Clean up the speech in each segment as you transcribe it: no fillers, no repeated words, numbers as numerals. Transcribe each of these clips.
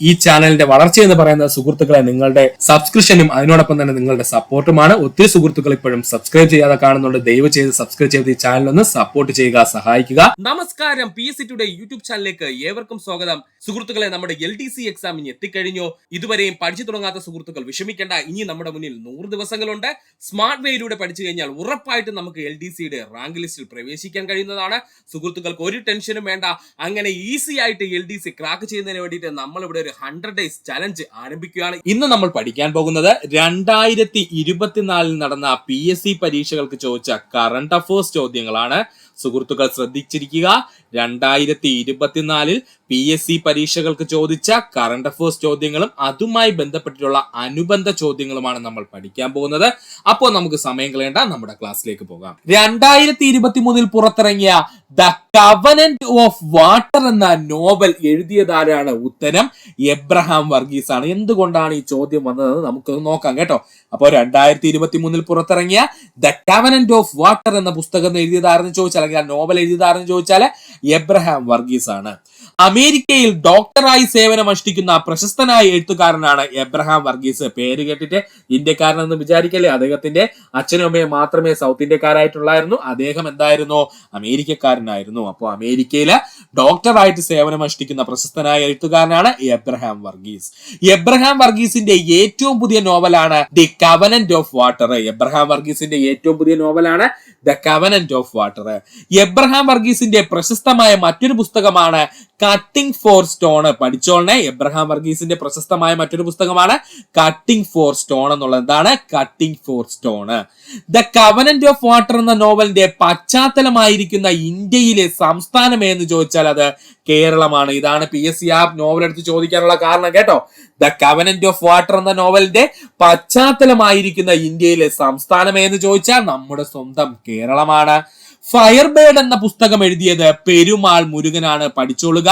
ഈ ചാനലിന്റെ വളർച്ച എന്ന് പറയുന്ന സുഹൃത്തുക്കളെ നിങ്ങളുടെ സബ്സ്ക്രിപ്ഷനും അതിനോടൊപ്പം തന്നെ നിങ്ങളുടെ സപ്പോർട്ടുമാണ്. ഒത്തിരി സുഹൃത്തുക്കൾ ഇപ്പോഴും സബ്സ്ക്രൈബ് ചെയ്യാതെ കാണുന്നുണ്ട്. ദയവ് ചെയ്ത് സബ്സ്ക്രൈബ് ചെയ്ത് ഈ ചാനൽ ഒന്ന് സപ്പോർട്ട് ചെയ്യുക, സഹായിക്കുക. നമസ്കാരം, PSC ടുഡേ യൂട്യൂബ് ചാനലിലേക്ക് ഏവർക്കും സ്വാഗതം. സുഹൃത്തുക്കളെ, നമ്മുടെ LDC എക്സാമിന് എത്തിക്കഴിഞ്ഞു. ഇതുവരെയും പഠിച്ചു തുടങ്ങാത്ത സുഹൃത്തുക്കൾ വിഷമിക്കേണ്ട. ഇനി നമ്മുടെ മുന്നിൽ 100 ദിവസങ്ങളുണ്ട്. സ്മാർട്ട് വേയിലൂടെ പഠിച്ചു കഴിഞ്ഞാൽ ഉറപ്പായിട്ടും നമുക്ക് LDCയുടെ റാങ്ക് ലിസ്റ്റിൽ പ്രവേശിക്കാൻ കഴിയുന്നതാണ്. സുഹൃത്തുക്കൾക്ക് ഒരു ടെൻഷനും വേണ്ട. അങ്ങനെ ഈസി ആയിട്ട് LDC ക്രാക്ക് ചെയ്യുന്നതിന് വേണ്ടിയിട്ട് നമ്മൾ ഇവിടെ ഒരു 100 ഡേയ്സ് ചലഞ്ച് ആരംഭിക്കുകയാണ്. ഇന്ന് നമ്മൾ പഠിക്കാൻ പോകുന്നത് 2024 നടന്ന PSC പരീക്ഷകൾക്ക് ചോദിച്ച കറണ്ട് അഫയേഴ്സ് ചോദ്യങ്ങളാണ്. സുഹൃത്തുക്കൾ ശ്രദ്ധിച്ചിരിക്കുക. 2024 PSC പരീക്ഷകൾക്ക് ചോദിച്ച കറണ്ട് അഫയേഴ്സ് ചോദ്യങ്ങളും അതുമായി ബന്ധപ്പെട്ടിട്ടുള്ള അനുബന്ധ ചോദ്യങ്ങളുമാണ് നമ്മൾ പഠിക്കാൻ പോകുന്നത്. അപ്പോൾ നമുക്ക് സമയം കളയേണ്ട, നമ്മുടെ ക്ലാസ്സിലേക്ക് പോകാം. 2023 പുറത്തിറങ്ങിയ ദ കവനന്റ് ഓഫ് വാട്ടർ എന്ന നോവൽ എഴുതിയതാരാണ്? ഉത്തരം എബ്രഹാം വർഗീസ് ആണ്. എന്തുകൊണ്ടാണ് ഈ ചോദ്യം വന്നത് നമുക്ക് നോക്കാം കേട്ടോ. അപ്പോൾ 2023 പുറത്തിറങ്ങിയ ദ കവനന്റ് ഓഫ് വാട്ടർ എന്ന പുസ്തകം എഴുതിയതാരെന്ന് ചോദിച്ചാൽ, അല്ലെങ്കിൽ ആ നോവൽ എഴുതിയതാരെന്ന് ചോദിച്ചാൽ എബ്രഹാം വർഗീസ് ആണ്. അമേരിക്കയിൽ ഡോക്ടറായി സേവനമനുഷ്ഠിക്കുന്ന പ്രശസ്തനായ എഴുത്തുകാരനാണ് എബ്രഹാം വർഗീസ്. പേര് കേട്ടിട്ട് ഇന്ത്യക്കാരനെന്ന് വിചാരിക്കല്ലേ. അദ്ദേഹത്തിന്റെ അച്ഛനും അമ്മയും മാത്രമേ സൗത്ത് ഇന്ത്യക്കാരായിട്ടുള്ളായിരുന്നു. അദ്ദേഹം എന്തായിരുന്നു? അമേരിക്കക്കാരനായിരുന്നു. അപ്പോൾ അമേരിക്കയിലെ ഡോക്ടറായിട്ട് സേവനമനുഷ്ഠിക്കുന്ന പ്രശസ്തനായ എഴുത്തുകാരനാണ് എബ്രഹാം വർഗീസ്. എബ്രഹാം വർഗീസിന്റെ ഏറ്റവും പുതിയ നോവലാണ് the covenant of water. Abraham വർഗീസിന്റെ ഏറ്റവും പുതിയ നോവലാണ് the covenant of water. Abraham വർഗീസിന്റെ പ്രശസ്തമായ മറ്റൊരു പുസ്തകമാണ് കട്ടിംഗ് ഫോർ സ്റ്റോൺ. പഠിച്ചോളണേ, എബ്രഹാം വർഗീസിന്റെ പ്രശസ്തമായ മറ്റൊരു പുസ്തകമാണ് കട്ടിംഗ് ഫോർ സ്റ്റോൺ എന്നുള്ളത്. എന്താണ് cutting for stone? The covenant of water എന്ന നോവലിന്റെ പശ്ചാത്തലമായിരിക്കുന്ന ഇന്ത്യയിലെ സംസ്ഥാനം എന്ന് ചോദിച്ചാൽ അത് കേരളമാണ്. ഇതാണ് PSC ആ നോവൽ എടുത്ത് ചോദിക്കാനുള്ള കാരണം കേട്ടോ. ദ കവനന്റ് ഓഫ് വാട്ടർ എന്ന നോവലിന്റെ പശ്ചാത്തലമായിരിക്കുന്ന ഇന്ത്യയിലെ സംസ്ഥാനം എന്ന് ചോദിച്ചാൽ നമ്മുടെ സ്വന്തം കേരളമാണ്. ഫയർബേർഡ് എന്ന പുസ്തകം എഴുതിയത് പെരുമാൾ മുരുകനാണ്. പഠിച്ചോളുക.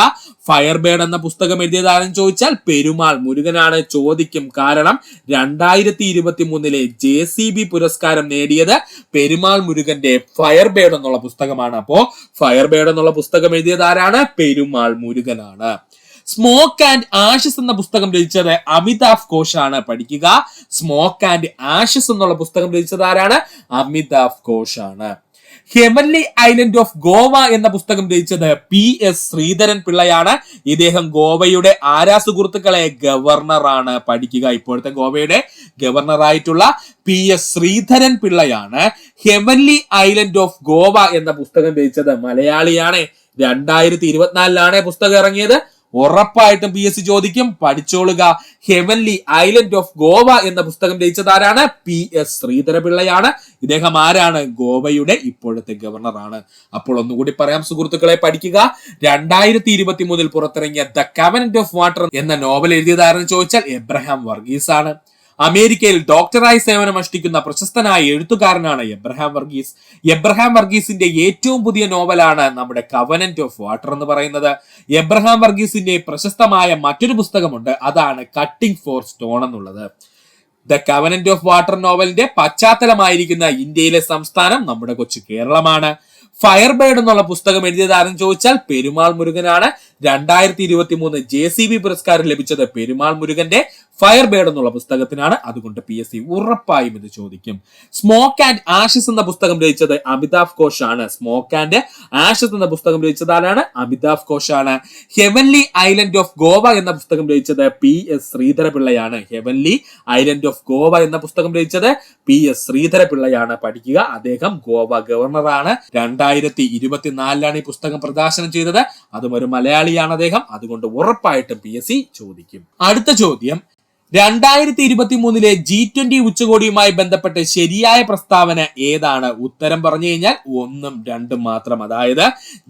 ഫയർബേർഡ് എന്ന പുസ്തകം എഴുതിയതാണെന്ന് ചോദിച്ചാൽ പെരുമാൾ മുരുകനാണ്. ചോദിക്കും, കാരണം 2023 JCB പുരസ്കാരം നേടിയത് പെരുമാൾ മുരുകന്റെ ഫയർബേർഡ് എന്നുള്ള പുസ്തകമാണ്. അപ്പോ ഫയർബേർഡ് എന്നുള്ള പുസ്തകം എഴുതിയത് ആരാണ്? പെരുമാൾ മുരുകനാണ്. സ്മോക്ക് ആൻഡ് ആഷസ് എന്ന പുസ്തകം രചിച്ചത് അമിതാഭ് ഘോഷ് ആണ്. പഠിക്കുക. സ്മോക്ക് ആൻഡ് ആഷസ് എന്നുള്ള പുസ്തകം രചിച്ചത് ആരാണ്? അമിതാഭ് ഘോഷ് ആണ്. ഹെവൻലി ഐലൻഡ് ഓഫ് ഗോവ എന്ന പുസ്തകം രചിച്ചത് PS ശ്രീധരൻ പിള്ളയാണ്. ഇദ്ദേഹം ഗോവയുടെ സുഹൃത്തുക്കളെ ഗവർണറാണ്. പഠിക്കുക. ഇപ്പോഴത്തെ ഗോവയുടെ ഗവർണറായിട്ടുള്ള PS ശ്രീധരൻ പിള്ളയാണ് ഹെവൻലി ഐലൻഡ് ഓഫ് ഗോവ എന്ന പുസ്തകം രചിച്ചത്. മലയാളിയാണ്. 2024 പുസ്തകം ഇറങ്ങിയത്. ഉറപ്പായിട്ടും PSC ചോദിക്കും, പഠിച്ചോളുക. ഹെവൻലി ഐലൻഡ് ഓഫ് ഗോവ എന്ന പുസ്തകം രചിച്ചത് ആരാണ്? PS ശ്രീധരപിള്ളയാണ്. ഇദ്ദേഹം ആരാണ്? ഗോവയുടെ ഇപ്പോഴത്തെ ഗവർണറാണ്. അപ്പോൾ ഒന്നുകൂടി പറയാം സുഹൃത്തുക്കളെ, പഠിക്കുക. 2023 പുറത്തിറങ്ങിയ ദ കവനന്റ് ഓഫ് വാട്ടർ എന്ന നോവൽ എഴുതിയതാരെന്ന് ചോദിച്ചാൽ എബ്രഹാം വർഗീസ് ആണ്. അമേരിക്കയിൽ ഡോക്ടറായി സേവനമനുഷ്ഠിക്കുന്ന പ്രശസ്തനായ എഴുത്തുകാരനാണ് എബ്രഹാം വർഗീസ്. എബ്രഹാം വർഗീസിന്റെ ഏറ്റവും പുതിയ നോവലാണ് നമ്മുടെ കവനന്റ് ഓഫ് വാട്ടർ എന്ന് പറയുന്നത്. എബ്രഹാം വർഗീസിന്റെ പ്രശസ്തമായ മറ്റൊരു പുസ്തകമുണ്ട്, അതാണ് കട്ടിംഗ് ഫോർ സ്റ്റോൺ എന്നുള്ളത്. ദ കവനന്റ് ഓഫ് വാട്ടർ നോവലിന്റെ പശ്ചാത്തലമായിരിക്കുന്ന ഇന്ത്യയിലെ സംസ്ഥാനം നമ്മുടെ കൊച്ചു കേരളമാണ്. ഫയർബേർഡ് എന്നുള്ള പുസ്തകം എഴുതിയതാരെന്ന് ചോദിച്ചാൽ പെരുമാൾ മുരുകനാണ്. 2023 JCB പുരസ്കാരം ലഭിച്ചത് പെരുമാൾ മുരുകന്റെ ഫയർബേർഡ് എന്നുള്ള പുസ്തകത്തിനാണ്. അതുകൊണ്ട് PSC ഉറപ്പായും ഇത് ചോദിക്കും. സ്മോക്ക് ആൻഡ് ആഷസ് എന്ന പുസ്തകം രചിച്ചത് അമിതാഭ് ഘോഷ് ആണ്. സ്മോക്ക് ആൻഡ് ആഷസ് എന്ന പുസ്തകം രചിച്ചത് ആരാണ്? അമിതാഭ് ഘോഷ് ആണ്. ഹെവൻലി ഐലൻഡ് ഓഫ് ഗോവ എന്ന പുസ്തകം രചിച്ചത് PS ശ്രീധരപിള്ളയാണ്. ഹെവൻലി ഐലൻഡ് ഓഫ് ഗോവ എന്ന പുസ്തകം രചിച്ചത് PS ശ്രീധരപിള്ളയാണ്. പഠിക്കുക. അദ്ദേഹം ഗോവ ഗവർണറാണ്. 2024 ഈ പുസ്തകം പ്രകാശനം ചെയ്തത്. അതും ഒരു മലയാളിയാണ് അദ്ദേഹം. അതുകൊണ്ട് ഉറപ്പായിട്ടും PSC ചോദിക്കും. അടുത്ത ചോദ്യം, 2023 G20 ഉച്ചകോടിയുമായി ബന്ധപ്പെട്ട് ശരിയായ പ്രസ്താവന ഏതാണ്? ഉത്തരം പറഞ്ഞു കഴിഞ്ഞാൽ 1ഉം 2ഉം മാത്രം. അതായത്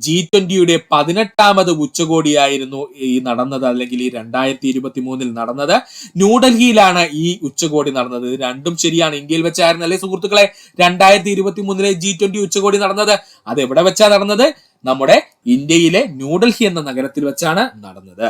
G20യുടെ 18ാമത് ഉച്ചകോടിയായിരുന്നു ഈ നടന്നത്, അല്ലെങ്കിൽ ഈ 2023 നടന്നത്. ന്യൂഡൽഹിയിലാണ് ഈ ഉച്ചകോടി നടന്നത്. ഇത് രണ്ടും ശരിയാണ്. ഇന്ത്യയിൽ വെച്ചായിരുന്നു അല്ലെ സുഹൃത്തുക്കളെ 2023 G20 ഉച്ചകോടി നടന്നത്? അത് എവിടെ വെച്ചാ നടന്നത്? നമ്മുടെ ഇന്ത്യയിലെ ന്യൂഡൽഹി എന്ന നഗരത്തിൽ വെച്ചാണ് നടന്നത്.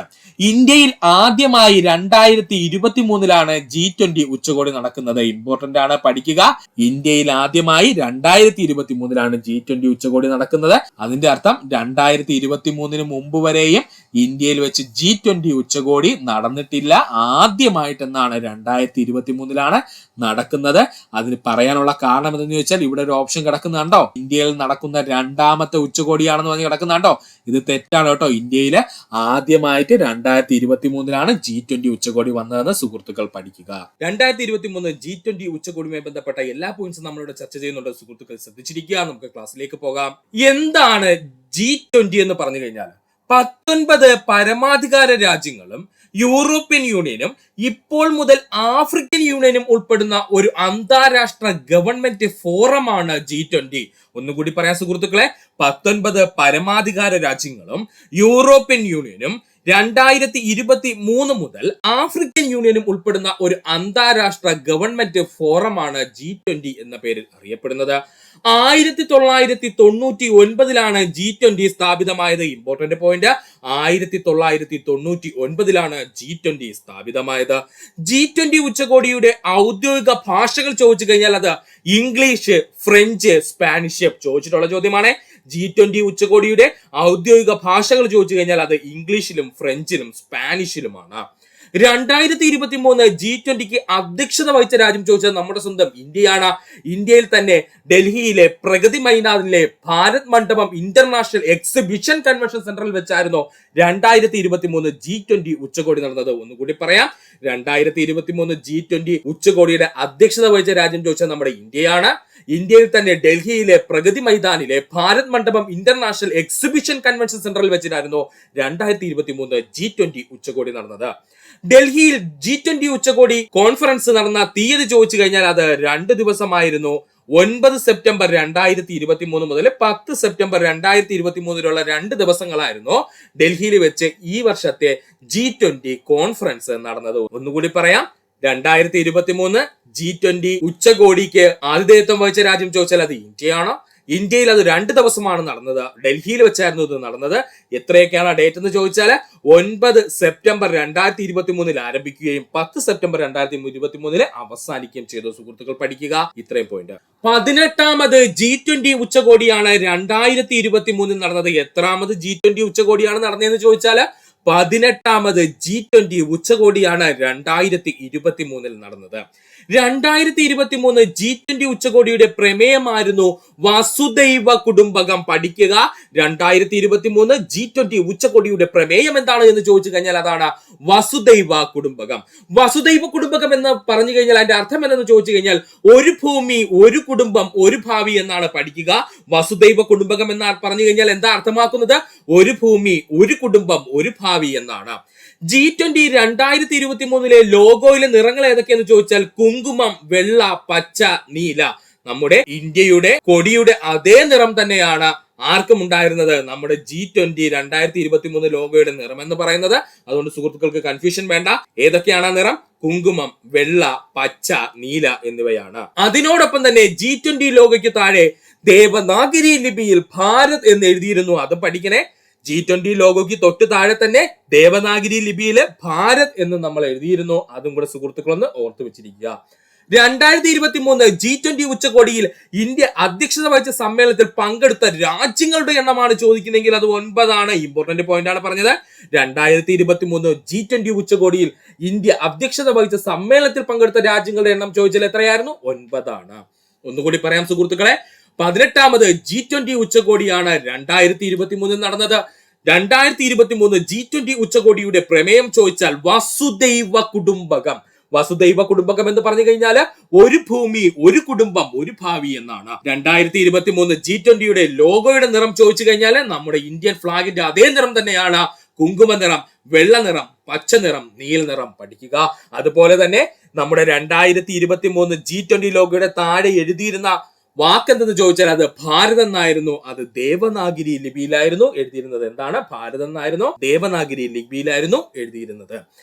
ഇന്ത്യയിൽ ആദ്യമായി 2023 G20 ഉച്ചകോടി നടക്കുന്നത്. ഇമ്പോർട്ടന്റ് ആണ്, പഠിക്കുക. ഇന്ത്യയിൽ ആദ്യമായി 2023 G20 ഉച്ചകോടി നടക്കുന്നത്. അതിന്റെ അർത്ഥം 2023 മുമ്പ് വരെയും ഇന്ത്യയിൽ വെച്ച് G20 ഉച്ചകോടി നടന്നിട്ടില്ല. ആദ്യമായിട്ടെന്നാണ് 2023 നടക്കുന്നത്. അതിന് പറയാനുള്ള കാരണം എന്തെന്ന് ചോദിച്ചാൽ ഇവിടെ ഒരു ഓപ്ഷൻ കിടക്കുന്നുണ്ടോ, ഇന്ത്യയിൽ നടക്കുന്ന രണ്ടാമത്തെ ഉച്ചകോടിയാണെന്ന് പറഞ്ഞ് കിടക്കുന്നുണ്ടോ? ഇത് തെറ്റാണ് കേട്ടോ. ഇന്ത്യയില് ആദ്യമായിട്ട് 2023 G20 ഉച്ചകോടി വന്നതെന്ന് സുഹൃത്തുക്കൾ പഠിക്കുക. 2023 G20 ഉച്ചകോടിയുമായി ബന്ധപ്പെട്ട എല്ലാ പോയിന്റ്സും നമ്മളിവിടെ ചർച്ച ചെയ്യുന്നുണ്ട്. സുഹൃത്തുക്കൾ ശ്രദ്ധിച്ചിരിക്കുക. നമുക്ക് ക്ലാസ്സിലേക്ക് പോകാം. എന്താണ് G20 എന്ന് പറഞ്ഞു കഴിഞ്ഞാൽ 19 പരമാധികാര രാജ്യങ്ങളും യൂറോപ്യൻ യൂണിയനും ഇപ്പോൾ മുതൽ ആഫ്രിക്കൻ യൂണിയനും ഉൾപ്പെടുന്ന ഒരു അന്താരാഷ്ട്ര ഗവൺമെന്റ് ഫോറമാണ് G20. ഒന്നുകൂടി പറയാം സുഹൃത്തുക്കളെ, 19 പരമാധികാര രാജ്യങ്ങളും യൂറോപ്യൻ യൂണിയനും 2023 മുതൽ ആഫ്രിക്കൻ യൂണിയനും ഉൾപ്പെടുന്ന ഒരു അന്താരാഷ്ട്ര ഗവൺമെന്റ് ഫോറമാണ് G20 എന്ന പേരിൽ അറിയപ്പെടുന്നത്. 1999 G20 സ്ഥാപിതമായത്. ഇമ്പോർട്ടന്റ് പോയിന്റ്, 1999 G20 സ്ഥാപിതമായത്. G20 ഉച്ചകോടിയുടെ ഔദ്യോഗിക ഭാഷകൾ ചോദിച്ചു കഴിഞ്ഞാൽ അത് ഇംഗ്ലീഷ്, ഫ്രഞ്ച്, സ്പാനിഷ് ചോദിച്ചിട്ടുള്ള ചോദ്യമാണ്. G20 ഉച്ചകോടിയുടെ ഔദ്യോഗിക ഭാഷകൾ ചോദിച്ചു കഴിഞ്ഞാൽ അത് ഇംഗ്ലീഷിലും ഫ്രഞ്ചിലും സ്പാനിഷിലുമാണ്. 2023 G20 അധ്യക്ഷത വഹിച്ച രാജ്യം ചോദിച്ചത് നമ്മുടെ സ്വന്തം ഇന്ത്യയാണ്. ഇന്ത്യയിൽ തന്നെ ഡൽഹിയിലെ പ്രഗതി മൈതാനിലെ ഭാരത് മണ്ഡപം ഇന്റർനാഷണൽ എക്സിബിഷൻ കൺവെൻഷൻ സെന്ററിൽ വെച്ചായിരുന്നു 2023 G20 ഉച്ചകോടി നടന്നത്. ഒന്നുകൂടി പറയാം, 2023 G20 ഉച്ചകോടിയുടെ അധ്യക്ഷത വഹിച്ച രാജ്യം ചോദിച്ചത് നമ്മുടെ ഇന്ത്യയാണ്. ഇന്ത്യയിൽ തന്നെ ഡൽഹിയിലെ പ്രഗതി മൈതാനിലെ ഭാരത് മണ്ഡപം ഇന്റർനാഷണൽ എക്സിബിഷൻ കൺവെൻഷൻ സെന്ററിൽ വെച്ചിട്ടായിരുന്നു 2023 G20 ഉച്ചകോടി നടന്നത്. ഡൽഹിയിൽ G20 ഉച്ചകോടി കോൺഫറൻസ് നടന്ന തീയതി ചോദിച്ചു കഴിഞ്ഞാൽ അത് 2 ദിവസമായിരുന്നു. 9 സെപ്റ്റംബർ 2023 മുതൽ 10 സെപ്റ്റംബർ 2023 2 ദിവസങ്ങളായിരുന്നു ഡൽഹിയിൽ വെച്ച് ഈ വർഷത്തെ G20 കോൺഫറൻസ് നടന്നത്. ഒന്നുകൂടി പറയാം, 2023 G20 ഉച്ചകോടിക്ക് ആതിഥേയത്വം വഹിച്ച രാജ്യം ചോദിച്ചാൽ അത് ഇന്ത്യയാണ്. ഇന്ത്യയിൽ അത് 2 ദിവസമാണ് നടന്നത്. ഡൽഹിയിൽ വെച്ചായിരുന്നു ഇത് നടന്നത്. എത്രയൊക്കെയാണ് ഡേറ്റ് എന്ന് ചോദിച്ചാൽ 9 സെപ്റ്റംബർ 2023 ആരംഭിക്കുകയും 10 സെപ്റ്റംബർ 2023 അവസാനിക്കുകയും ചെയ്തു. സുഹൃത്തുക്കൾ പഠിക്കുക ഇത്രയും പോയിന്റ്. 18ാമത് G20 ഉച്ചകോടിയാണ് 2023 നടന്നത്. എത്രാമത് G20 ഉച്ചകോടിയാണ് നടന്നതെന്ന് ചോദിച്ചാൽ 18ാമത് G20 ഉച്ചകോടിയാണ് 2023 നടന്നത്. 2023 G20 ഉച്ചകോടിയുടെ പ്രമേയമായിരുന്നു വസുദൈവ കുടുംബകം. പഠിക്കുക, 2023 G20 ഉച്ചകോടിയുടെ പ്രമേയം എന്താണ് എന്ന് ചോദിച്ചു കഴിഞ്ഞാൽ അതാണ് വസുദൈവ കുടുംബകം. വസുദൈവ കുടുംബകം എന്ന് പറഞ്ഞു കഴിഞ്ഞാൽ അതിന്റെ അർത്ഥം എന്തെന്ന് ചോദിച്ചു കഴിഞ്ഞാൽ ഒരു ഭൂമി, ഒരു കുടുംബം, ഒരു ഭാവി എന്നാണ്. പഠിക്കുക, വസുദൈവ കുടുംബകം എന്ന് പറഞ്ഞു കഴിഞ്ഞാൽ എന്താ അർത്ഥമാക്കുന്നത്? ഒരു ഭൂമി, ഒരു കുടുംബം, ഒരു ഭാവി എന്നാണ്. G20 2023 ലോഗോയിലെ നിറങ്ങൾ ഏതൊക്കെയെന്ന് ചോദിച്ചാൽ കുങ്കുമം, വെള്ള, പച്ച, നീല. നമ്മുടെ ഇന്ത്യയുടെ കൊടിയുടെ അതേ നിറം തന്നെയാണ് ആർക്കും ഉണ്ടായിരുന്നത് നമ്മുടെ G20 2023 ലോഗോയുടെ നിറം എന്ന് പറയുന്നത്. അതുകൊണ്ട് സുഹൃത്തുക്കൾക്ക് കൺഫ്യൂഷൻ വേണ്ട. ഏതൊക്കെയാണ് ആ നിറം? കുങ്കുമം, വെള്ള, പച്ച, നീല എന്നിവയാണ്. അതിനോടൊപ്പം തന്നെ G20 ലോഗോയ്ക്ക് താഴെ ദേവനാഗരി ലിപിയിൽ ഭാരത് എന്ന് എഴുതിയിരുന്നു. അത് പഠിക്കണേ. G20 ലോഗോയ്ക്ക് തൊട്ട് താഴെ തന്നെ ദേവനാഗരി ലിപിയിൽ ഭാരത് എന്ന് നമ്മൾ എഴുതിയിരുന്നു. അതും കൂടെ സുഹൃത്തുക്കളൊന്ന് ഓർത്തു വെച്ചിരിക്കുക. 2023 G20 ഉച്ചകോടിയിൽ ഇന്ത്യ അധ്യക്ഷത വഹിച്ച സമ്മേളനത്തിൽ പങ്കെടുത്ത രാജ്യങ്ങളുടെ എണ്ണമാണ് ചോദിക്കുന്നതെങ്കിൽ അത് 9. ഇമ്പോർട്ടന്റ് പോയിന്റ് ആണ് പറഞ്ഞത്. 2023 G20 ഉച്ചകോടിയിൽ ഇന്ത്യ അധ്യക്ഷത വഹിച്ച സമ്മേളനത്തിൽ പങ്കെടുത്ത രാജ്യങ്ങളുടെ എണ്ണം ചോദിച്ചാൽ എത്രയായിരുന്നു? 9. ഒന്നുകൂടി പറയാം സുഹൃത്തുക്കളെ, 18ാമത് G20 ഉച്ചകോടിയാണ് 2023 നടന്നത്. 2023 G20 ഉച്ചകോടിയുടെ പ്രമേയം ചോദിച്ചാൽ വസുദൈവ കുടുംബകം. വസുദൈവ കുടുംബകം എന്ന് പറഞ്ഞു കഴിഞ്ഞാൽ ഒരു ഭൂമി, ഒരു കുടുംബം, ഒരു ഭാവി എന്നാണ്. 2023 G20യുടെ ലോഗോയുടെ നിറം ചോദിച്ചു കഴിഞ്ഞാൽ നമ്മുടെ ഇന്ത്യൻ ഫ്ലാഗിന്റെ അതേ നിറം തന്നെയാണ്. കുങ്കുമ നിറം, വെള്ള നിറം, പച്ച നിറം, നീല നിറം. പഠിക്കുക. അതുപോലെ തന്നെ നമ്മുടെ 2023 G20 ലോഗോയുടെ താഴെ എഴുതിയിരുന്ന വാക്കെന്തെന്ന് ചോദിച്ചാൽ അത് ഭാരത് എന്നായിരുന്നു. അത് ദേവനാഗിരി ലിപിയിലായിരുന്നു എഴുതിയിരുന്നത്. എന്താണ്? ഭാരത് എന്നായിരുന്നു, ദേവനാഗിരി ലിപിയിലായിരുന്നു എഴുതിയിരുന്നത്.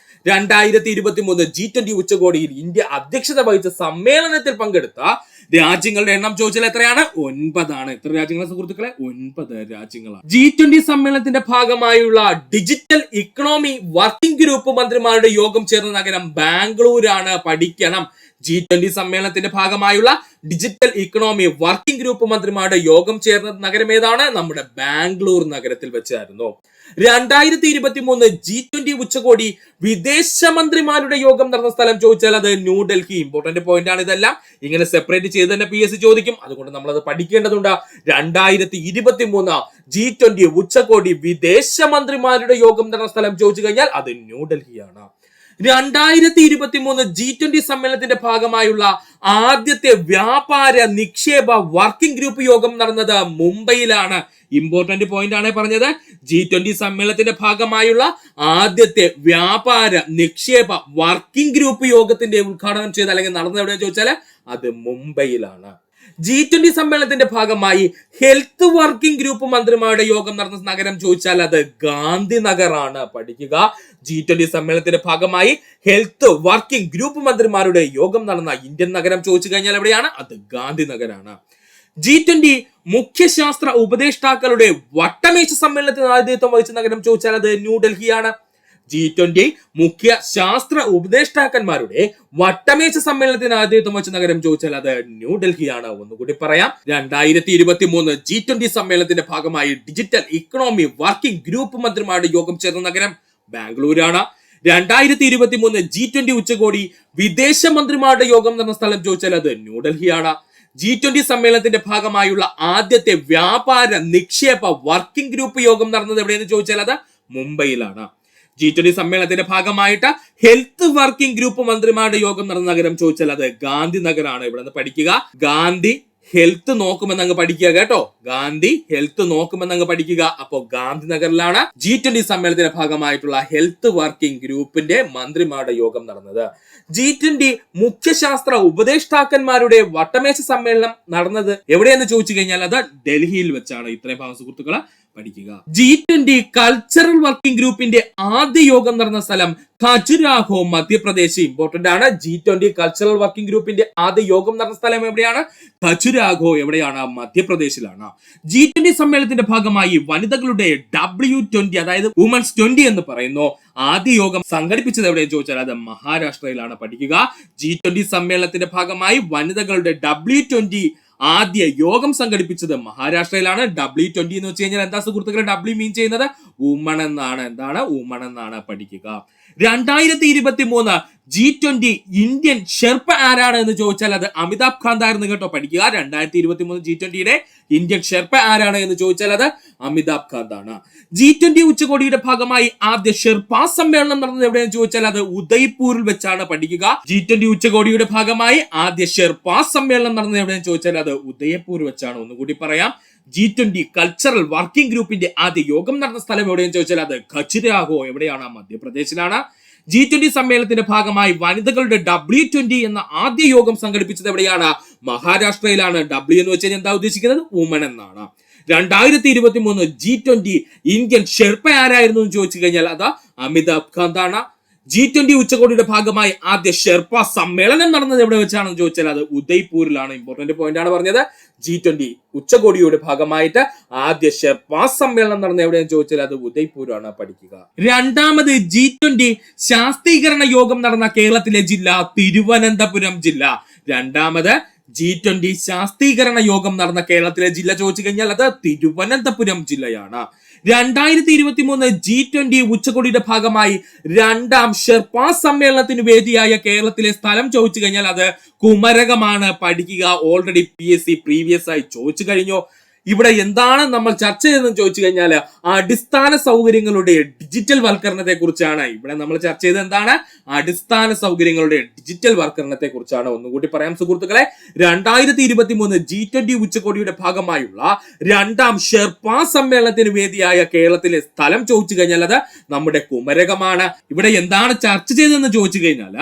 2023 G20 ഉച്ചകോടിയിൽ ഇന്ത്യ അധ്യക്ഷത വഹിച്ച സമ്മേളനത്തിൽ പങ്കെടുത്ത രാജ്യങ്ങളുടെ എണ്ണം ചോദിച്ചാൽ എത്രയാണ്? 9 എത്ര രാജ്യങ്ങളെ സുഹൃത്തുക്കളെ? 9 രാജ്യങ്ങളാണ്. G20 സമ്മേളനത്തിന്റെ ഭാഗമായുള്ള ഡിജിറ്റൽ ഇക്കണോമി വർക്കിംഗ് ഗ്രൂപ്പ് മന്ത്രിമാരുടെ യോഗം ചേർന്ന നഗരം ബാംഗ്ലൂരാണ്. പഠിക്കണം. G20 സമ്മേളനത്തിന്റെ ഭാഗമായുള്ള ഡിജിറ്റൽ ഇക്കണോമി വർക്കിംഗ് ഗ്രൂപ്പ് മന്ത്രിമാരുടെ യോഗം ചേർന്ന നഗരം ഏതാണ്? നമ്മുടെ ബാംഗ്ലൂർ നഗരത്തിൽ വെച്ചായിരുന്നു. 2023 G20 ഉച്ചകോടി വിദേശമന്ത്രിമാരുടെ യോഗം നടന്ന സ്ഥലം ചോദിച്ചാൽ അത് ന്യൂഡൽഹി. ഇമ്പോർട്ടന്റ് പോയിന്റ് ആണ്. ഇതെല്ലാം ഇങ്ങനെ സെപ്പറേറ്റ് ചെയ്ത് തന്നെ PSC ചോദിക്കും. അതുകൊണ്ട് നമ്മൾ അത് പഠിക്കേണ്ടതുണ്ട്. 2023 G20 ഉച്ചകോടി വിദേശമന്ത്രിമാരുടെ യോഗം നടന്ന സ്ഥലം ചോദിച്ചു കഴിഞ്ഞാൽ അത് ന്യൂഡൽഹിയാണ്. 2023 G20 സമ്മേളനത്തിന്റെ ഭാഗമായുള്ള ആദ്യത്തെ വ്യാപാര നിക്ഷേപ വർക്കിംഗ് ഗ്രൂപ്പ് യോഗം നടന്നത് മുംബൈയിലാണ്. ഇമ്പോർട്ടന്റ് പോയിന്റ് ആണ് പറഞ്ഞത്. G20 സമ്മേളനത്തിന്റെ ഭാഗമായുള്ള ആദ്യത്തെ വ്യാപാര നിക്ഷേപ വർക്കിംഗ് ഗ്രൂപ്പ് യോഗത്തിന്റെ ഉദ്ഘാടനം ചെയ്ത് അല്ലെങ്കിൽ നടന്നത് എവിടെയാ ചോദിച്ചാൽ അത് മുംബൈയിലാണ്. G20 സമ്മേളനത്തിന്റെ ഭാഗമായി ഹെൽത്ത് വർക്കിംഗ് ഗ്രൂപ്പ് മന്ത്രിമാരുടെ യോഗം നടന്ന നഗരം ചോദിച്ചാൽ അത് ഗാന്ധിനഗർ ആണ്. പഠിക്കുക. G20 സമ്മേളനത്തിന്റെ ഭാഗമായി ഹെൽത്ത് വർക്കിംഗ് ഗ്രൂപ്പ് മന്ത്രിമാരുടെ യോഗം നടന്ന ഇന്ത്യൻ നഗരം ചോദിച്ചു കഴിഞ്ഞാൽ എവിടെയാണ്? അത് ഗാന്ധിനഗറാണ്. G20 മുഖ്യശാസ്ത്ര ഉപദേഷ്ടാക്കളുടെ വട്ടമേശ സമ്മേളനത്തിന് ആതിഥ്യം വഹിച്ച നഗരം ചോദിച്ചാൽ അത് ന്യൂഡൽഹിയാണ്. G20 മുഖ്യ ശാസ്ത്ര ഉപദേഷ്ടാക്കന്മാരുടെ വട്ടമേശ സമ്മേളനത്തിന് ആതിഥ്യം വഹിച്ച നഗരം ചോദിച്ചാൽ അത് ന്യൂഡൽഹിയാണ്. ഒന്നുകൂടി പറയാം. 2023 G20 സമ്മേളനത്തിന്റെ ഭാഗമായി ഡിജിറ്റൽ ഇക്കണോമി വർക്കിംഗ് ഗ്രൂപ്പ് മന്ത്രിമാരുടെ യോഗം ചേർന്ന നഗരം ബാംഗ്ലൂരാണ്. 2023 G20 ഉച്ചകോടി വിദേശമന്ത്രിമാരുടെ യോഗം നടന്ന സ്ഥലം ചോദിച്ചാൽ അത് ന്യൂഡൽഹിയാണ്. G20 സമ്മേളനത്തിന്റെ ഭാഗമായുള്ള ആദ്യത്തെ വ്യാപാര നിക്ഷേപ വർക്കിംഗ് ഗ്രൂപ്പ് യോഗം നടന്നത് എവിടെയെന്ന് ചോദിച്ചാൽ അത് മുംബൈയിലാണ്. G20 സമ്മേളനത്തിന്റെ ഭാഗമായിട്ട് ഹെൽത്ത് വർക്കിംഗ് ഗ്രൂപ്പ് മന്ത്രിമാരുടെ യോഗം നടന്ന നഗരം ചോദിച്ചാൽ അത് ഗാന്ധിനഗറാണ്. ഇവിടെ നിന്ന് പഠിക്കുക. ഗാന്ധി ഹെൽത്ത് നോക്കുമെന്ന് അങ്ങ് പഠിക്കുക കേട്ടോ. ഗാന്ധി ഹെൽത്ത് നോക്കുമെന്ന് അങ്ങ് പഠിക്കുക. അപ്പോ ഗാന്ധിനഗറിലാണ് G20 സമ്മേളനത്തിന്റെ ഭാഗമായിട്ടുള്ള ഹെൽത്ത് വർക്കിംഗ് ഗ്രൂപ്പിന്റെ മന്ത്രിമാരുടെ യോഗം നടന്നത്. G20 മുഖ്യശാസ്ത്ര ഉപദേഷ്ടാക്കന്മാരുടെ വട്ടമേശ സമ്മേളനം നടന്നത് എവിടെയെന്ന് ചോദിച്ചു കഴിഞ്ഞാൽ അത് ഡൽഹിയിൽ വെച്ചാണ്. ഇത്രയും ഭാഗം സുഹൃത്തുക്കളെ പഠിക്കുക. G20 കൾച്ചറൽ വർക്കിംഗ് ഗ്രൂപ്പിന്റെ ആദ്യ യോഗം നടന്ന സ്ഥലം ഖജുരാഹോ മധ്യപ്രദേശ്. ഇമ്പോർട്ടന്റ് ആണ്. G20 കൾച്ചറൽ വർക്കിംഗ് ഗ്രൂപ്പിന്റെ ആദ്യ യോഗം നടന്ന സ്ഥലം എവിടെയാണ്? ഖജുരാഹോ എവിടെയാണ്? മധ്യപ്രദേശിലാണ്. G20 സമ്മേളനത്തിന്റെ ഭാഗമായി വനിതകളുടെ W20 അതായത് വുമൻസ് 20 എന്ന് പറയുന്നു ആദ്യ യോഗം സംഘടിപ്പിച്ചത് എവിടെയെന്ന് ചോദിച്ചാൽ അത് മഹാരാഷ്ട്രയിലാണ്. പഠിക്കുക. G20 സമ്മേളനത്തിന്റെ ഭാഗമായി വനിതകളുടെ W20 ആദ്യ യോഗം സംഘടിപ്പിച്ചത് മഹാരാഷ്ട്രയിലാണ്. W20 എന്ന് വെച്ച് കഴിഞ്ഞാൽ എന്താ സുഹൃത്തുക്കളെ? W മീൻ ചെയ്യുന്നത് വുമൺ എന്നാണ്. എന്താണ്? വുമൺ എന്നാണ്. പഠിക്കുക. 2023 G20 ഇന്ത്യൻ ഷെർപ്പ ആരാണ് എന്ന് ചോദിച്ചാൽ അത് അമിതാഭ് കാന്ത് ആയിരുന്നു കേട്ടോ. പഠിക്കുക. 2023 G20യുടെ ഇന്ത്യൻ ഷെർപ്പ ആരാണ് എന്ന് ചോദിച്ചാൽ അത് അമിതാഭ് കാന്ത് ആണ്. G20 ഉച്ചകോടിയുടെ ഭാഗമായി ആദ്യ ഷെർപ്പ സമ്മേളനം നടന്നത് എവിടെയെന്ന് ചോദിച്ചാൽ അത് ഉദയ്പൂരിൽ വെച്ചാണ്. പഠിക്കുക. G20 ഉച്ചകോടിയുടെ ഭാഗമായി ആദ്യ ഷെർപ്പ സമ്മേളനം നടന്നത് എവിടെയെന്ന് ചോദിച്ചാൽ അത് ഉദയ്പൂർ വെച്ചാണ്. ഒന്നുകൂടി പറയാം. G20 കൾച്ചറൽ വർക്കിംഗ് ഗ്രൂപ്പിന്റെ ആദ്യ യോഗം നടന്ന സ്ഥലം എവിടെയെന്ന് ചോദിച്ചാൽ അത് ഖജുരാഹോ എവിടെയാണ്? മധ്യപ്രദേശിലാണ്. G20 സമ്മേളനത്തിന്റെ ഭാഗമായി വനിതകളുടെ W20 എന്ന ആദ്യ യോഗം സംഘടിപ്പിച്ചത് എവിടെയാണ്? മഹാരാഷ്ട്രയിലാണ്. W എന്ന് വെച്ചാൽ എന്താ ഉദ്ദേശിക്കുന്നത്? വുമൺ എന്നാണ്. 2023 G20 ഇന്ത്യൻ ഷെർപ്പ ആരായിരുന്നു എന്ന് ചോദിച്ചു കഴിഞ്ഞാൽ അത് അമിതാഭ് കാന്ത് ആണ്. G20 ഉച്ചകോടിയുടെ ഭാഗമായി ആദ്യ ഷെർപ്പ സമ്മേളനം നടന്നത് എവിടെ വെച്ചാണെന്ന് ചോദിച്ചാൽ അത് ഉദയ്പൂരിലാണ്. ഇമ്പോർട്ടന്റ് പോയിന്റ് ആണ് പറഞ്ഞത്. G20 ഉച്ചകോടിയുടെ ഭാഗമായിട്ട് ആദ്യ ഷെർപ്പ സമ്മേളനം നടന്നത് എവിടെയെന്ന് ചോദിച്ചാൽ അത് ഉദയ്പൂരാണ്. പഠിക്കുക. രണ്ടാമത് G20 ശാസ്ത്രീകരണ യോഗം നടന്ന കേരളത്തിലെ ജില്ല തിരുവനന്തപുരം ജില്ല. രണ്ടാമത് G20 ശാസ്ത്രീകരണ യോഗം നടന്ന കേരളത്തിലെ ജില്ല ചോദിച്ചു കഴിഞ്ഞാൽ അത് തിരുവനന്തപുരം ജില്ലയാണ്. 2023 G20 ഉച്ചകോടിയുടെ ഭാഗമായി രണ്ടാം ഷെർപ്പ സമ്മേളനത്തിന് വേദിയായ കേരളത്തിലെ സ്ഥലം ചോദിച്ചു കഴിഞ്ഞാൽ അത് കുമരകമാണ്. പഠിക്കുക. ഓൾറെഡി PSC പ്രീവിയസ് ആയി ചോദിച്ചു കഴിഞ്ഞു. ഇവിടെ എന്താണ് നമ്മൾ ചർച്ച ചെയ്തതെന്ന് ചോദിച്ചു കഴിഞ്ഞാൽ അടിസ്ഥാന സൗകര്യങ്ങളുടെ ഡിജിറ്റൽ വൽക്കരണത്തെ കുറിച്ചാണ്. ഇവിടെ നമ്മൾ ചർച്ച ചെയ്തത് എന്താണ്? അടിസ്ഥാന സൗകര്യങ്ങളുടെ ഡിജിറ്റൽ വൽക്കരണത്തെ കുറിച്ചാണ്. ഒന്നുകൂടി പറയാം സുഹൃത്തുക്കളെ, 2023 G20 ഉച്ചകോടിയുടെ ഭാഗമായുള്ള രണ്ടാം ഷെർപ്പ സമ്മേളനത്തിന് വേദിയായ കേരളത്തിലെ സ്ഥലം ചോദിച്ചു കഴിഞ്ഞാൽ അത് നമ്മുടെ കുമരകമാണ്. ഇവിടെ എന്താണ് ചർച്ച ചെയ്തതെന്ന് ചോദിച്ചു കഴിഞ്ഞാൽ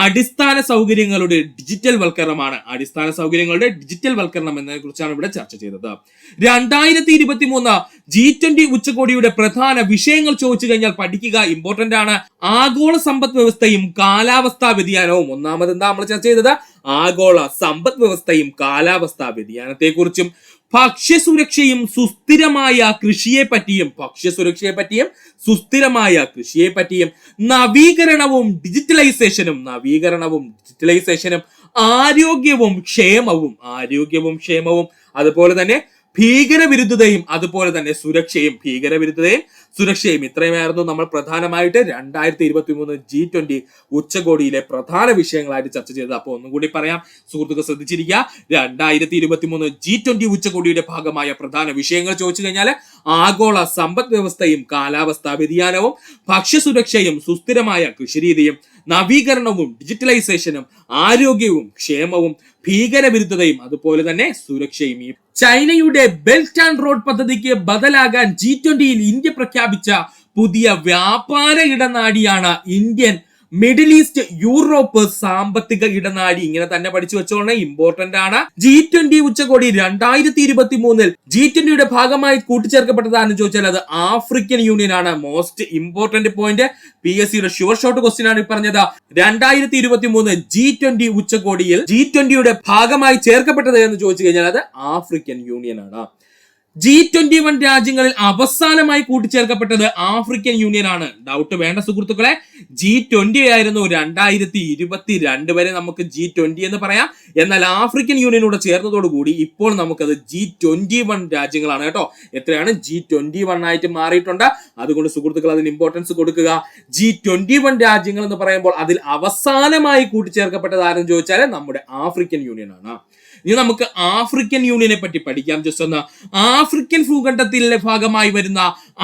അടിസ്ഥാന സൗകര്യങ്ങളുടെ ഡിജിറ്റൽ വൽക്കരണമാണ്. അടിസ്ഥാന സൗകര്യങ്ങളുടെ ഡിജിറ്റൽ വൽക്കരണം എന്നതിനെ കുറിച്ചാണ് ഇവിടെ ചർച്ച ചെയ്തത്. 2023 G20 ഉച്ചകോടിയുടെ പ്രധാന വിഷയങ്ങൾ ചോദിച്ചു കഴിഞ്ഞാൽ പഠിക്കുക ഇമ്പോർട്ടന്റ് ആണ്. ആഗോള സമ്പദ് വ്യവസ്ഥയും കാലാവസ്ഥാ വ്യതിയാനവും. ഒന്നാമത് എന്താ നമ്മൾ ചർച്ച ചെയ്തത്? ആഗോള സമ്പദ് വ്യവസ്ഥയും കാലാവസ്ഥാ വ്യതിയാനത്തെ കുറിച്ചും ഭക്ഷ്യസുരക്ഷയും സുസ്ഥിരമായ കൃഷിയെ പറ്റിയും സുസ്ഥിരമായ കൃഷിയെ പറ്റിയും നവീകരണവും ഡിജിറ്റലൈസേഷനും ആരോഗ്യവും ക്ഷേമവും അതുപോലെ തന്നെ ഭീകരവിരുദ്ധതയും അതുപോലെ തന്നെ സുരക്ഷയും ഇത്രയുമായിരുന്നു നമ്മൾ പ്രധാനമായിട്ട് 2023 G20 ഉച്ചകോടിയിലെ പ്രധാന വിഷയങ്ങളായിട്ട് ചർച്ച ചെയ്തത്. അപ്പോൾ ഒന്നും കൂടി പറയാം സുഹൃത്തുക്കൾ, ശ്രദ്ധിച്ചിരിക്കുക. 2023 G20 ഉച്ചകോടിയുടെ ഭാഗമായ പ്രധാന വിഷയങ്ങൾ ചോദിച്ചു കഴിഞ്ഞാൽ ആഗോള സമ്പദ് വ്യവസ്ഥയും കാലാവസ്ഥാ വ്യതിയാനവും ഭക്ഷ്യസുരക്ഷയും സുസ്ഥിരമായ കൃഷിരീതിയും നവീകരണവും ഡിജിറ്റലൈസേഷനും ആരോഗ്യവും ക്ഷേമവും ഭീകരവിരുദ്ധതയും അതുപോലെ തന്നെ സുരക്ഷയും. ചൈനയുടെ ബെൽറ്റ് ആൻഡ് റോഡ് പദ്ധതിക്ക് ബദലാകാൻ G20യിൽ ഇന്ത്യ പ്രഖ്യാപിച്ച പുതിയ വ്യാപാര ഇടനാഴിയാണ് ഇന്ത്യൻ മിഡിൽ ഈസ്റ്റ് യൂറോപ്പ് സാമ്പത്തിക ഇടനാഴി. ഇങ്ങനെ തന്നെ പഠിച്ചു വെച്ചോളണം, ഇമ്പോർട്ടന്റ് ആണ്. G20 ഉച്ചകോടി 2023 G20യുടെ ഭാഗമായി കൂട്ടിച്ചേർക്കപ്പെട്ടതാണെന്ന് ചോദിച്ചാൽ അത് ആഫ്രിക്കൻ യൂണിയൻ ആണ്. മോസ്റ്റ് ഇമ്പോർട്ടന്റ് പോയിന്റ്, PSCയുടെ ഷുവർ ഷോട്ട് ക്വസ്റ്റ്യൻ ആണ് പറഞ്ഞത്. 2023 G20 ഉച്ചകോടിയിൽ G20യുടെ ഭാഗമായി ചേർക്കപ്പെട്ടത് എന്ന് ചോദിച്ചു കഴിഞ്ഞാൽ അത് ആഫ്രിക്കൻ യൂണിയൻ ആണ്. G21 രാജ്യങ്ങളിൽ അവസാനമായി കൂട്ടിച്ചേർക്കപ്പെട്ടത് ആഫ്രിക്കൻ യൂണിയൻ ആണ്. ഡൗട്ട് വേണ്ട സുഹൃത്തുക്കളെ, G20 ആയിരുന്നു 2022 വരെ നമുക്ക് G20 എന്ന് പറയാം. എന്നാൽ ആഫ്രിക്കൻ യൂണിയനോട് ചേർന്നതോടുകൂടി ഇപ്പോൾ നമുക്കത് G21 രാജ്യങ്ങളാണ് കേട്ടോ. എത്രയാണ്? G21 ആയിട്ട് മാറിയിട്ടുണ്ട്. അതുകൊണ്ട് സുഹൃത്തുക്കൾ അതിന് ഇമ്പോർട്ടൻസ് കൊടുക്കുക. G21 രാജ്യങ്ങൾ എന്ന് പറയുമ്പോൾ അതിൽ അവസാനമായി കൂട്ടിച്ചേർക്കപ്പെട്ടത് ആരെന്ന് ചോദിച്ചാൽ നമ്മുടെ ആഫ്രിക്കൻ യൂണിയൻ ആണ്. ഇനി നമുക്ക് ആഫ്രിക്കൻ യൂണിയനെ പറ്റി പഠിക്കാം. ജസ്റ്റ് ഒന്ന്, ആഫ്രിക്കൻ ഭൂഖണ്ഡത്തിലെ ഭാഗമായി വരുന്ന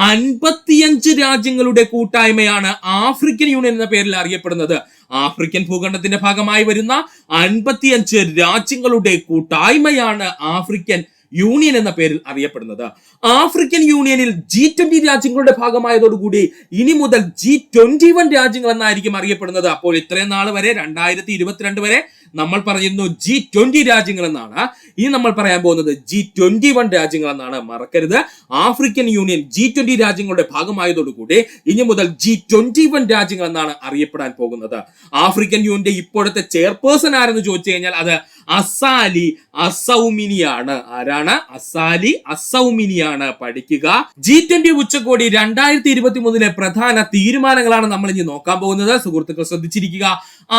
55 രാജ്യങ്ങളുടെ കൂട്ടായ്മയാണ് ആഫ്രിക്കൻ യൂണിയൻ എന്ന പേരിൽ അറിയപ്പെടുന്നത്. ആഫ്രിക്കൻ ഭൂഖണ്ഡത്തിന്റെ ഭാഗമായി വരുന്ന 55 രാജ്യങ്ങളുടെ കൂട്ടായ്മയാണ് ആഫ്രിക്കൻ യൂണിയൻ എന്ന പേരിൽ അറിയപ്പെടുന്നത്. ആഫ്രിക്കൻ യൂണിയനിൽ G20 രാജ്യങ്ങളുടെ ഭാഗമായതോടുകൂടി ഇനി മുതൽ G21 രാജ്യങ്ങൾ എന്നായിരിക്കും അറിയപ്പെടുന്നത്. അപ്പോൾ ഇത്രയും നാൾ വരെ 2022 വരെ നമ്മൾ പറഞ്ഞിരുന്നു G20 രാജ്യങ്ങൾ എന്നാണ്. ഇനി നമ്മൾ പറയാൻ പോകുന്നത് G21 രാജ്യങ്ങൾ എന്നാണ്. മറക്കരുത്, ആഫ്രിക്കൻ യൂണിയൻ G20 രാജ്യങ്ങളുടെ ഭാഗമായതോടുകൂടി ഇനി മുതൽ G21 രാജ്യങ്ങൾ എന്നാണ് അറിയപ്പെടാൻ പോകുന്നത്. ആഫ്രിക്കൻ യൂണിയന്റെ ഇപ്പോഴത്തെ ചെയർപേഴ്സൺ ആരെന്ന് ചോദിച്ചു കഴിഞ്ഞാൽ അത് അസാലി അസൗമിനിയാണ്. ആരാണ്? അസാലി അസൗമിനിയാണ്. പഠിക്കുക. G20 ഉച്ചകോടി 2023 പ്രധാന തീരുമാനങ്ങളാണ് നമ്മൾ ഇനി നോക്കാൻ പോകുന്നത്. സുഹൃത്തുക്കൾ ശ്രദ്ധിച്ചിരിക്കുക.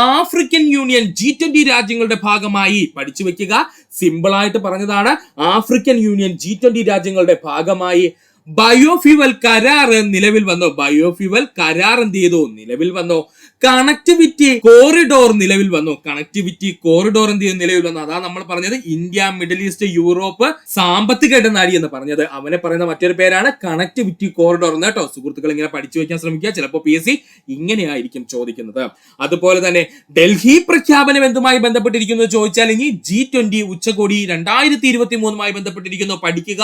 ആഫ്രിക്കൻ യൂണിയൻ G20 രാജ്യങ്ങളുടെ ഭാഗമായി പഠിച്ചു വെക്കുക. സിമ്പിൾ ആയിട്ട് പറഞ്ഞതാണ്. ആഫ്രിക്കൻ യൂണിയൻ G20 രാജ്യങ്ങളുടെ ഭാഗമായി ബയോഫ്യൂവൽ കരാർ നിലവിൽ വന്നു. നിലവിൽ വന്നു. കണക്ടിവിറ്റി കോറിഡോർ നിലവിൽ വന്നു. അതാണ് നമ്മൾ പറഞ്ഞത് ഇന്ത്യ മിഡിൽ ഈസ്റ്റ് യൂറോപ്പ് സാമ്പത്തിക ഇടനാഴി എന്ന് പറഞ്ഞത്. അവനെ പറയുന്ന മറ്റൊരു പേരാണ് കണക്ടിവിറ്റി കോറിഡോർ എന്ന് കേട്ടോ. സുഹൃത്തുക്കൾ ഇങ്ങനെ പഠിച്ചു വെക്കാൻ ശ്രമിക്കുക. ചിലപ്പോൾ PSC ഇങ്ങനെയായിരിക്കും ചോദിക്കുന്നത്. അതുപോലെ തന്നെ ഡൽഹി പ്രഖ്യാപനം എന്തുമായി ബന്ധപ്പെട്ടിരിക്കുന്നു ചോദിച്ചാൽ ഇനി G20 ഉച്ചകോടി 2023 ബന്ധപ്പെട്ടിരിക്കുന്നു. പഠിക്കുക.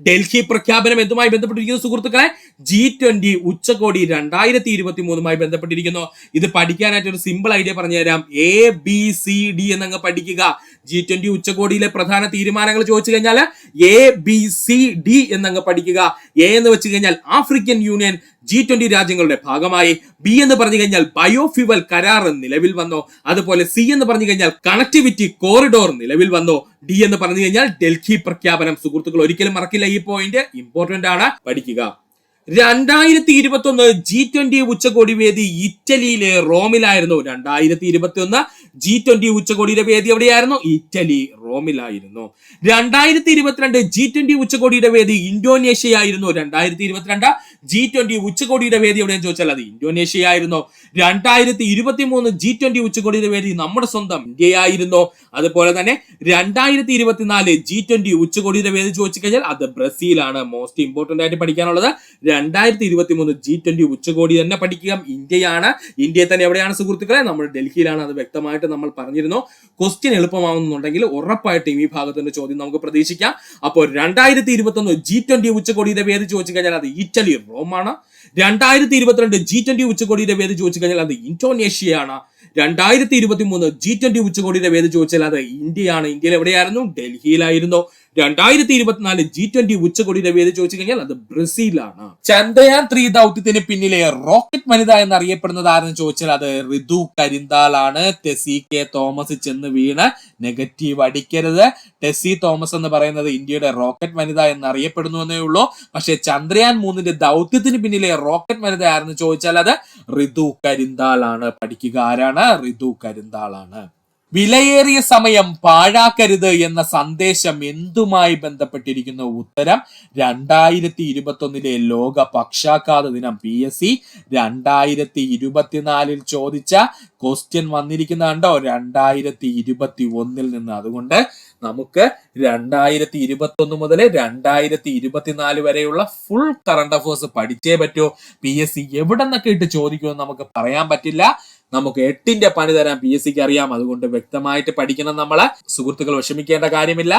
ഡൽഹി പ്രഖ്യാപനം എന്തുമായി ബന്ധപ്പെട്ടിരിക്കുന്നു സുഹൃത്തുക്കളെ? G20 ഉച്ചകോടി 2023 ബന്ധപ്പെട്ടിരിക്കുന്നു. ഇത് പഠിക്കാനായിട്ട് ഒരു സിമ്പിൾ ഐഡിയ പറഞ്ഞു തരാം. ABCD എന്നങ്ങ് പഠിക്കുക. G20 ഉച്ചകോടിയിലെ പ്രധാന തീരുമാനങ്ങൾ ചോദിച്ചു കഴിഞ്ഞാൽ ABCD എന്നങ്ങ് പഠിക്കുക. A എന്ന് വെച്ച് കഴിഞ്ഞാൽ ആഫ്രിക്കൻ യൂണിയൻ G20 രാജ്യങ്ങളുടെ ഭാഗമായി. B എന്ന് പറഞ്ഞു കഴിഞ്ഞാൽ ബയോഫ്യൂവൽ കരാർ നിലവിൽ വന്നു. അതുപോലെ C എന്ന് പറഞ്ഞു കഴിഞ്ഞാൽ കണക്ടിവിറ്റി കോറിഡോർ നിലവിൽ വന്നു. D എന്ന് പറഞ്ഞു കഴിഞ്ഞാൽ ഡൽഹി പ്രഖ്യാപനം. സുഹൃത്തുക്കൾ ഒരിക്കലും മറക്കില്ല, ഈ പോയിന്റ് ഇമ്പോർട്ടന്റ് ആണ്, പഠിക്കുക. 2021 G20 ഉച്ചകോടി വേദി ഇറ്റലിയിലെ റോമിലായിരുന്നു. 2021 G20 ഉച്ചകോടിയുടെ വേദി എവിടെയായിരുന്നു? ഇറ്റലി, റോമിലായിരുന്നു. 2022 G20 ഉച്ചകോടിയുടെ വേദി ഇന്തോനേഷ്യയായിരുന്നു. 2022 G20 ഉച്ചകോടിയുടെ വേദി എവിടെയെന്ന് ചോദിച്ചാൽ അത് ഇന്തോനേഷ്യ ആയിരുന്നു. 2023 G20 ഉച്ചകോടിയുടെ വേദി നമ്മുടെ സ്വന്തം ഇന്ത്യയായിരുന്നു. അതുപോലെ തന്നെ 2024 G20 ഉച്ചകോടിയുടെ വേദി ചോദിച്ചു കഴിഞ്ഞാൽ അത് ബ്രസീലാണ്. മോസ്റ്റ് ഇമ്പോർട്ടന്റ് ആയിട്ട് പഠിക്കാനുള്ളത് 2023 G20 ഉച്ചകോടി തന്നെ പഠിക്കുക. ഇന്ത്യയാണ്. ഇന്ത്യയെ തന്നെ എവിടെയാണ് സുഹൃത്തുക്കളെ? നമ്മൾ ഡൽഹിയിലാണ്. അത് വ്യക്തമായിട്ട് നമ്മൾ പറഞ്ഞിരുന്നു. ക്വസ്റ്റ്യൻ എളുപ്പമാവുന്നുണ്ടെങ്കിൽ ഉറപ്പായിട്ടും ഈ ഭാഗത്തിന്റെ ചോദ്യം നമുക്ക് പ്രതീക്ഷിക്കാം. അപ്പോൾ 2021 G20 ഉച്ചകോടിയുടെ വേദി ചോദിച്ചു കഴിഞ്ഞാൽ അത് ഇറ്റലി റോമാണ്. 2022 G20 ഉച്ചകോടിയുടെ വേദി ചോദിച്ചു കഴിഞ്ഞാൽ അത് ഇന്തോനേഷ്യയാണ്. 2023 G20 ഉച്ചകോടിയുടെ വേദി ചോദിച്ചാൽ അത് ഇന്ത്യയാണ്. ഇന്ത്യയിൽ എവിടെയായിരുന്നു? ഡൽഹിയിലായിരുന്നു. 2024 G20 ഉച്ചകോടിയുടെ വേദി ചോദിച്ചു കഴിഞ്ഞാൽ അത് ബ്രസീലാണ്. ചന്ദ്രയാൻ 3 ദൗത്യത്തിന് പിന്നിലെ റോക്കറ്റ് വനിത എന്നറിയപ്പെടുന്നത് ആരെന്ന് ചോദിച്ചാൽ അത് ഋതു കരിന്താൽ ആണ്. ടെസി കെ തോമസ് ചെന്ന് വീണ് നെഗറ്റീവ് അടിക്കരുത്. ടെസി തോമസ് എന്ന് പറയുന്നത് ഇന്ത്യയുടെ റോക്കറ്റ് വനിത എന്നറിയപ്പെടുന്നു എന്നേ ഉള്ളൂ. പക്ഷേ ചന്ദ്രയാൻ 3 ദൗത്യത്തിന് പിന്നിലെ റോക്കറ്റ് വനിത ആരെന്ന് ചോദിച്ചാൽ അത് ഋതു കരിന്താൽ ആണ്. പഠിക്കുക ആരാണ്? ഋതു കരിന്താൽ ആണ്. വിലയേറിയ സമയം പാഴാക്കരുത് എന്ന സന്ദേശം എന്തുമായി ബന്ധപ്പെട്ടിരിക്കുന്നു? ഉത്തരം 2021 ലോക പക്ഷാഘാത ദിനം. PSC 2024 ചോദിച്ച ക്വസ്റ്റ്യൻ വന്നിരിക്കുന്ന കണ്ടോ 2021 നിന്ന്. അതുകൊണ്ട് നമുക്ക് 2021 മുതൽ 2024 വരെയുള്ള ഫുൾ കറണ്ട് അഫേഴ്സ് പഠിച്ചേ പറ്റൂ. PSC എവിടെ നിന്നൊക്കെ ഇട്ട് ചോദിക്കുമെന്ന് നമുക്ക് പറയാൻ പറ്റില്ല. നമുക്ക് 8ന്റെ പണി തരാൻ PSCക്ക് അറിയാം. അതുകൊണ്ട് വ്യക്തമായിട്ട് പഠിക്കണം നമ്മള്. സുഹൃത്തുക്കൾ വിഷമിക്കേണ്ട കാര്യമില്ല.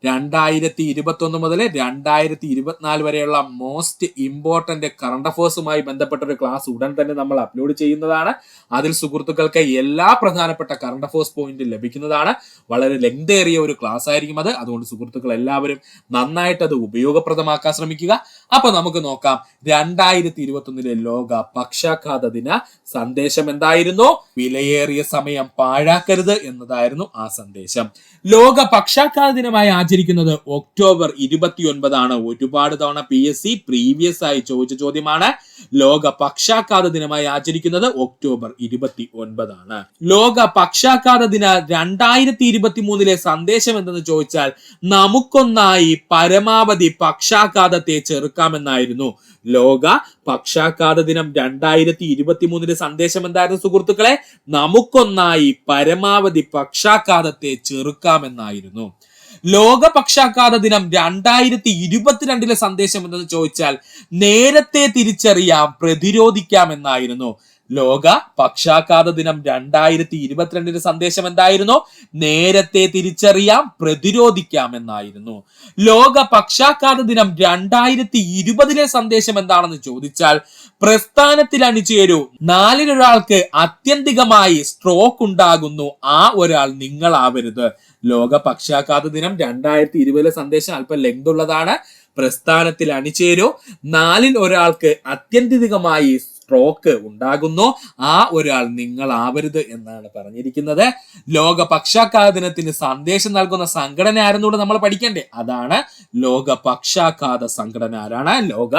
2021 മുതൽ 2024 വരെയുള്ള മോസ്റ്റ് ഇമ്പോർട്ടന്റ് കറണ്ട് അഫേഴ്സുമായി ബന്ധപ്പെട്ട ഒരു ക്ലാസ് ഉടൻ തന്നെ നമ്മൾ അപ്ലോഡ് ചെയ്യുന്നതാണ്. അതിൽ സുഹൃത്തുക്കൾക്ക് എല്ലാ പ്രധാനപ്പെട്ട കറണ്ട് അഫേഴ്സ് പോയിന്റ് ലഭിക്കുന്നതാണ്. വളരെ ലെങ്ത് ഏറിയ ഒരു ക്ലാസ് ആയിരിക്കും അത്. അതുകൊണ്ട് സുഹൃത്തുക്കൾ എല്ലാവരും നന്നായിട്ട് അത് ഉപയോഗപ്രദമാക്കാൻ ശ്രമിക്കുക. അപ്പൊ നമുക്ക് നോക്കാം 2021 ലോക പക്ഷാഘാത ദിന സന്ദേശം എന്തായിരുന്നു? വിലയേറിയ സമയം പാഴാക്കരുത് എന്നതായിരുന്നു ആ സന്ദേശം. ലോക പക്ഷാഘാത ദിനമായി ആചരിക്കുന്നത് ഒക്ടോബർ 29 ഒരുപാട് തവണ PSC പ്രീവിയസ് ആയി ചോദിച്ച ചോദ്യമാണ്. ലോക പക്ഷാഘാത ദിനമായി ആചരിക്കുന്നത് ഒക്ടോബർ 29 ലോക പക്ഷാഘാത ദിന 2023 സന്ദേശം എന്തെന്ന് ചോദിച്ചാൽ നമുക്കൊന്നായി പരമാവധി പക്ഷാഘാതത്തെ ചെറുക്കാമെന്നായിരുന്നു. ലോക പക്ഷാഘാത ദിനം 2023 സന്ദേശം എന്തായിരുന്നു സുഹൃത്തുക്കളെ? നമുക്കൊന്നായി പരമാവധി പക്ഷാഘാതത്തെ ചെറുക്കാമെന്നായിരുന്നു. ലോക പക്ഷാഘാത ദിനം 2022 സന്ദേശം എന്തെന്ന് ചോദിച്ചാൽ നേരത്തെ തിരിച്ചറിയാം, പ്രതിരോധിക്കാം എന്നായിരുന്നു. ലോക പക്ഷാഘാത ദിനം 2022 സന്ദേശം എന്തായിരുന്നു? നേരത്തെ തിരിച്ചറിയാം, പ്രതിരോധിക്കാം എന്നായിരുന്നു. ലോക പക്ഷാഘാത ദിനം 2020 സന്ദേശം എന്താണെന്ന് ചോദിച്ചാൽ പ്രസ്ഥാനത്തിൽ അണിചേരൂ, 4 ആത്യന്തികമായി സ്ട്രോക്ക് ഉണ്ടാകുന്നു, ആ ഒരാൾ നിങ്ങളാവരുത്. ലോക പക്ഷാഘാത ദിനം 2020 സന്ദേശം അല്പം ലെങ്ത് ഉള്ളതാണ്. പ്രസ്ഥാനത്തിൽ അണിചേരൂ, 4 ആത്യന്തികമായി സ്ട്രോക്ക് ഉണ്ടാകുന്നു, ആ ഒരാൾ നിങ്ങളാവരുത് എന്നാണ് പറഞ്ഞിരിക്കുന്നത്. ലോക പക്ഷാഘാത ദിനത്തിന് സന്ദേശം നൽകുന്ന സംഘടന ആരെന്നൂടെ നമ്മൾ പഠിക്കണ്ടേ? അതാണ് ലോക പക്ഷാഘാത സംഘടന. ആരാണ്? ലോക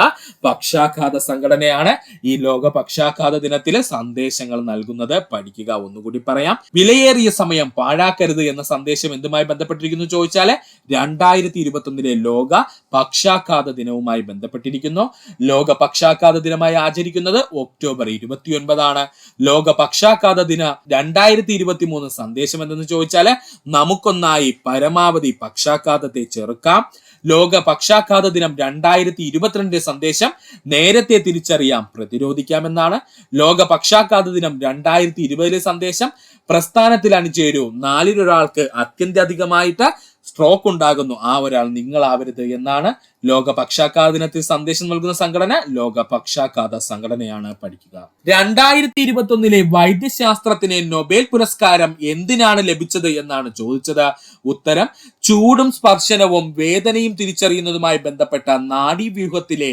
പക്ഷാഘാത സംഘടനയാണ് ഈ ലോക പക്ഷാഘാത ദിനത്തിലെ സന്ദേശങ്ങൾ നൽകുന്നത്. പഠിക്കുക. ഒന്നുകൂടി പറയാം. വിലയേറിയ സമയം പാഴാക്കരുത് എന്ന സന്ദേശം എന്തുമായി ബന്ധപ്പെട്ടിരിക്കുന്നു ചോദിച്ചാല് 2021 ലോക പക്ഷാഘാത ദിനവുമായി ബന്ധപ്പെട്ടിരിക്കുന്നു. ലോക പക്ഷാഘാത ദിനമായി ആചരിക്കുന്നത് ഒക്ടോബർ 29 ലോക പക്ഷാഘാത ദിന 2023 സന്ദേശം എന്തെന്ന് ചോദിച്ചാല് നമുക്കൊന്നായി പരമാവധി പക്ഷാഘാതത്തെ ചെറുക്കാം. ലോക പക്ഷാഘാത ദിനം 2022 സന്ദേശം നേരത്തെ തിരിച്ചറിയാം, പ്രതിരോധിക്കാം എന്നാണ്. ലോക പക്ഷാഘാത ദിനം 2020 സന്ദേശം പ്രസ്ഥാനത്തിൽ അണിചേരൂ, 4 അത്യന്താധികമായിട്ട് സ്ട്രോക്ക് ഉണ്ടാകുന്നു, ആ ഒരാൾ നിങ്ങളാവരുത് എന്നാണ്. ലോക പക്ഷാഘാത ദിനത്തിൽ സന്ദേശം നൽകുന്ന സംഘടന ലോക പക്ഷാഘാത സംഘടനയാണ്. പഠിക്കുക. 2021 വൈദ്യശാസ്ത്രത്തിന് നൊബേൽ പുരസ്കാരം എന്തിനാണ് ലഭിച്ചത് എന്നാണ് ചോദിച്ചത്. ഉത്തരം ചൂടും സ്പർശനവും വേദനയും തിരിച്ചറിയുന്നതുമായി ബന്ധപ്പെട്ട നാഡീവ്യൂഹത്തിലെ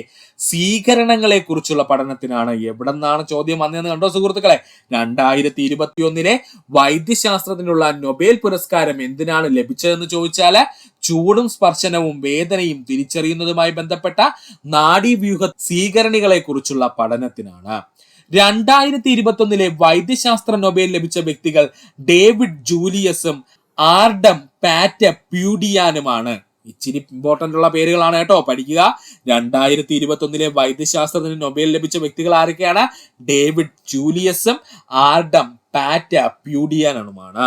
സ്വീകരണങ്ങളെ കുറിച്ചുള്ള പഠനത്തിനാണ്. എവിടെ നിന്നാണ് ചോദ്യം വന്നതെന്ന് കണ്ടോ സുഹൃത്തുക്കളെ? 2021 വൈദ്യശാസ്ത്രത്തിനുള്ള നൊബേൽ പുരസ്കാരം എന്തിനാണ് ലഭിച്ചതെന്ന് ചോദിച്ചാല് ചൂടും സ്പർശനവും വേദനയും തിരിച്ചറിയുന്നതുമായി ബന്ധപ്പെട്ട നാഡീവ്യൂഹ സ്വീകരണികളെ കുറിച്ചുള്ള പഠനത്തിനാണ്. 2021 വൈദ്യശാസ്ത്ര നൊബേൽ ലഭിച്ച വ്യക്തികൾ ഡേവിഡ് ജൂലിയസും ആർഡം പാറ്റ പ്യൂഡിയാനുമാണ്. ഇച്ചിരി ഇമ്പോർട്ടന്റ് ഉള്ള പേരുകളാണ് കേട്ടോ, പഠിക്കുക. 2021 വൈദ്യശാസ്ത്രത്തിന് നൊബേൽ ലഭിച്ച വ്യക്തികൾ ആരൊക്കെയാണ്? ഡേവിഡ് ജൂലിയസും ആർഡം പാറ്റ പ്യൂഡിയാനുമാണ്.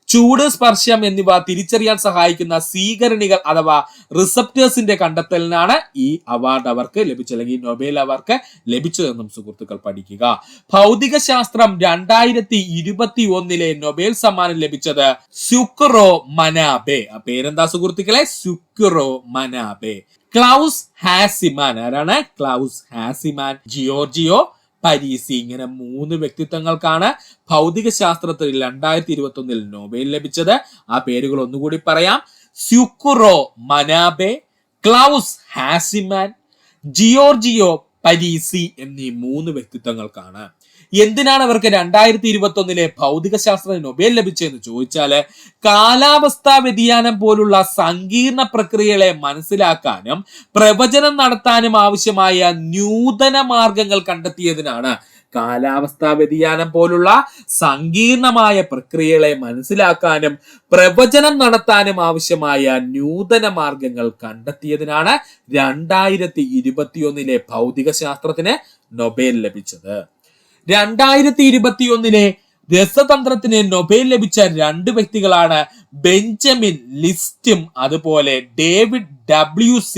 ചൂട്, സ്പർശം എന്നിവ തിരിച്ചറിയാൻ സഹായിക്കുന്ന സ്വീകരണികൾ അഥവാ റിസപ്റ്റേഴ്സിന്റെ കണ്ടെത്തലിനാണ് ഈ അവാർഡ് അവർക്ക് ലഭിച്ചത്, അല്ലെങ്കിൽ നൊബേൽ അവർക്ക് ലഭിച്ചതെന്നും സുഹൃത്തുക്കൾ പഠിക്കുക. ഭൗതിക ശാസ്ത്രം 2021 നൊബേൽ സമ്മാനം ലഭിച്ചത് സ്യുക്കറോ മനാബെ. ആ പേരെന്താ സുഹൃത്തുക്കളെ? സ്യുക്കറോ മനാബെ. ക്ലൗസ് ഹാസിമാൻ. ആരാണ്? ക്ലൗസ് ഹാസിമാൻ, ജിയോർജിയോ പരീസി. ഇങ്ങനെ 3 വ്യക്തിത്വങ്ങൾക്കാണ് ഭൗതിക ശാസ്ത്രത്തിൽ 2021 നൊബേൽ ലഭിച്ചത്. ആ പേരുകൾ ഒന്നുകൂടി പറയാം: സ്യുക്കുറോ മനാബെ, ക്ലൗസ് ഹാസിമാൻ, ജിയോർജിയോ പരീസി എന്നീ 3 വ്യക്തിത്വങ്ങൾക്കാണ്. എന്തിനാണ് അവർക്ക് 2021 ഭൗതിക ശാസ്ത്രത്തിന് നൊബേൽ ലഭിച്ചതെന്ന് ചോദിച്ചാല് കാലാവസ്ഥാ വ്യതിയാനം പോലുള്ള സങ്കീർണ പ്രക്രിയകളെ മനസ്സിലാക്കാനും പ്രവചനം നടത്താനും ആവശ്യമായ നൂതന മാർഗങ്ങൾ കണ്ടെത്തിയതിനാണ്. കാലാവസ്ഥാ വ്യതിയാനം പോലുള്ള സങ്കീർണമായ പ്രക്രിയകളെ മനസ്സിലാക്കാനും പ്രവചനം നടത്താനും ആവശ്യമായ നൂതന മാർഗങ്ങൾ കണ്ടെത്തിയതിനാണ് 2021 ഭൗതിക ശാസ്ത്രത്തിന് നൊബേൽ ലഭിച്ചത്. 2021 രസതന്ത്രത്തിന് നൊബേൽ ലഭിച്ച 2 വ്യക്തികളാണ് ബെഞ്ചമിൻ ലിസ്റ്റും അതുപോലെ ഡേവിഡ് WC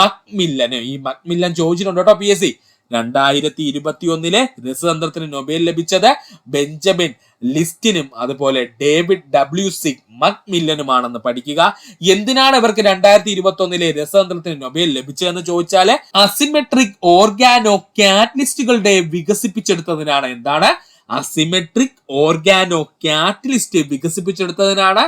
മക്മില്ലന്. ഈ മക്മില്ലൻ ചോദിച്ചിട്ടുണ്ട് കേട്ടോ PSC. 2021 രസതന്ത്രത്തിന് നൊബേൽ ലഭിച്ചത് ബെഞ്ചമിൻ ലിസ്റ്റിനും അതുപോലെ ഡേവിഡ് WC മക്മില്ലനുമാണെന്ന് പഠിക്കുക. എന്തിനാണ് ഇവർക്ക് 2021 രസതന്ത്രത്തിന് നൊബേൽ ലഭിച്ചതെന്ന് ചോദിച്ചാല് അസിമെട്രിക് ഓർഗാനോ കാറ്റലിസ്റ്റുകളുടെ വികസിപ്പിച്ചെടുത്തതിനാണ്. എന്താണ്? അസിമെട്രിക് ഓർഗാനോ കാറ്റലിസ്റ്റ് വികസിപ്പിച്ചെടുത്തതിനാണ്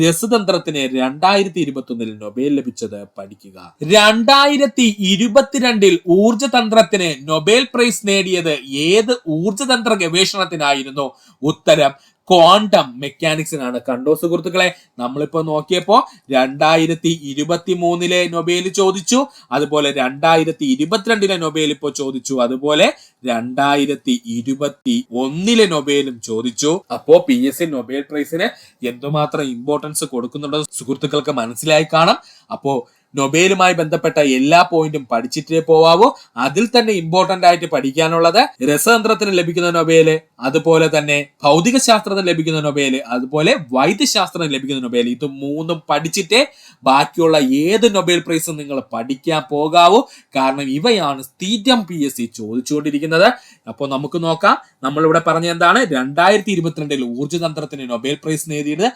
രസതന്ത്രത്തിന് 2021 നൊബേൽ ലഭിച്ചത്. പഠിക്കുക. 2022 ഊർജതന്ത്രത്തിന് നൊബേൽ പ്രൈസ് നേടിയത് ഏത് ഊർജതന്ത്ര ഗവേഷണത്തിനായിരുന്നു? ഉത്തരം ക്വാണ്ടം മെക്കാനിക്സിനാണ്. കണ്ടോ സുഹൃത്തുക്കളെ, നമ്മളിപ്പോ നോക്കിയപ്പോ 2023 നൊബേൽ ചോദിച്ചു, അതുപോലെ 2022 നൊബേൽ ഇപ്പോ ചോദിച്ചു, അതുപോലെ 2021 നൊബേലും ചോദിച്ചു. അപ്പോ PSC നൊബേൽ പ്രൈസിന് എന്തുമാത്രം ഇമ്പോർട്ടൻസ് കൊടുക്കുന്നുണ്ടോ സുഹൃത്തുക്കൾക്ക് മനസ്സിലായി കാണാം. അപ്പോ നൊബേലുമായി ബന്ധപ്പെട്ട എല്ലാ പോയിന്റും പഠിച്ചിട്ടേ പോവാവൂ. അതിൽ തന്നെ ഇമ്പോർട്ടന്റ് ആയിട്ട് പഠിക്കാനുള്ളത് രസതന്ത്രത്തിന് ലഭിക്കുന്ന നൊബേല്, അതുപോലെ തന്നെ ഭൗതിക ശാസ്ത്രത്തിന് ലഭിക്കുന്ന നൊബേല്, അതുപോലെ വൈദ്യശാസ്ത്രത്തിന് ലഭിക്കുന്ന നൊബേൽ. ഇത് 3ഉം പഠിച്ചിട്ടേ ബാക്കിയുള്ള ഏത് നൊബേൽ പ്രൈസും നിങ്ങൾ പഠിക്കാൻ പോകാവൂ. കാരണം ഇവയാണ് സ്ഥിരം PSC ചോദിച്ചുകൊണ്ടിരിക്കുന്നത്. അപ്പോൾ നമുക്ക് നോക്കാം. നമ്മളിവിടെ പറഞ്ഞ എന്താണ്? 2022 ഊർജ്ജതന്ത്രത്തിന് നൊബേൽ പ്രൈസ് നേടിയത്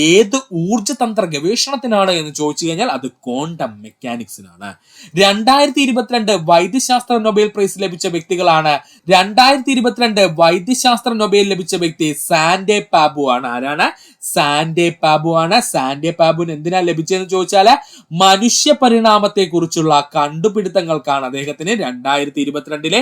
ഏത് ഊർജ്ജതന്ത്ര ഗവേഷണത്തിനാണ് എന്ന് ചോദിച്ചു കഴിഞ്ഞാൽ അത് ക്വാണ്ടം മെക്കാനിക്സിനാണ്. 2022 വൈദ്യശാസ്ത്ര നൊബേൽ പ്രൈസ് ലഭിച്ച വ്യക്തികളാണ്. 2022 വൈദ്യശാസ്ത്ര നൊബേൽ ലഭിച്ച വ്യക്തി സാൻഡേ പാബു ആണ്. ആരാണ്? സാൻഡേ പാബു ആണ്. സാൻഡേ പാബുവിന് എന്തിനാ ലഭിച്ചതെന്ന് ചോദിച്ചാല് മനുഷ്യ പരിണാമത്തെ കുറിച്ചുള്ള കണ്ടുപിടുത്തങ്ങൾക്കാണ് അദ്ദേഹത്തിന് 2022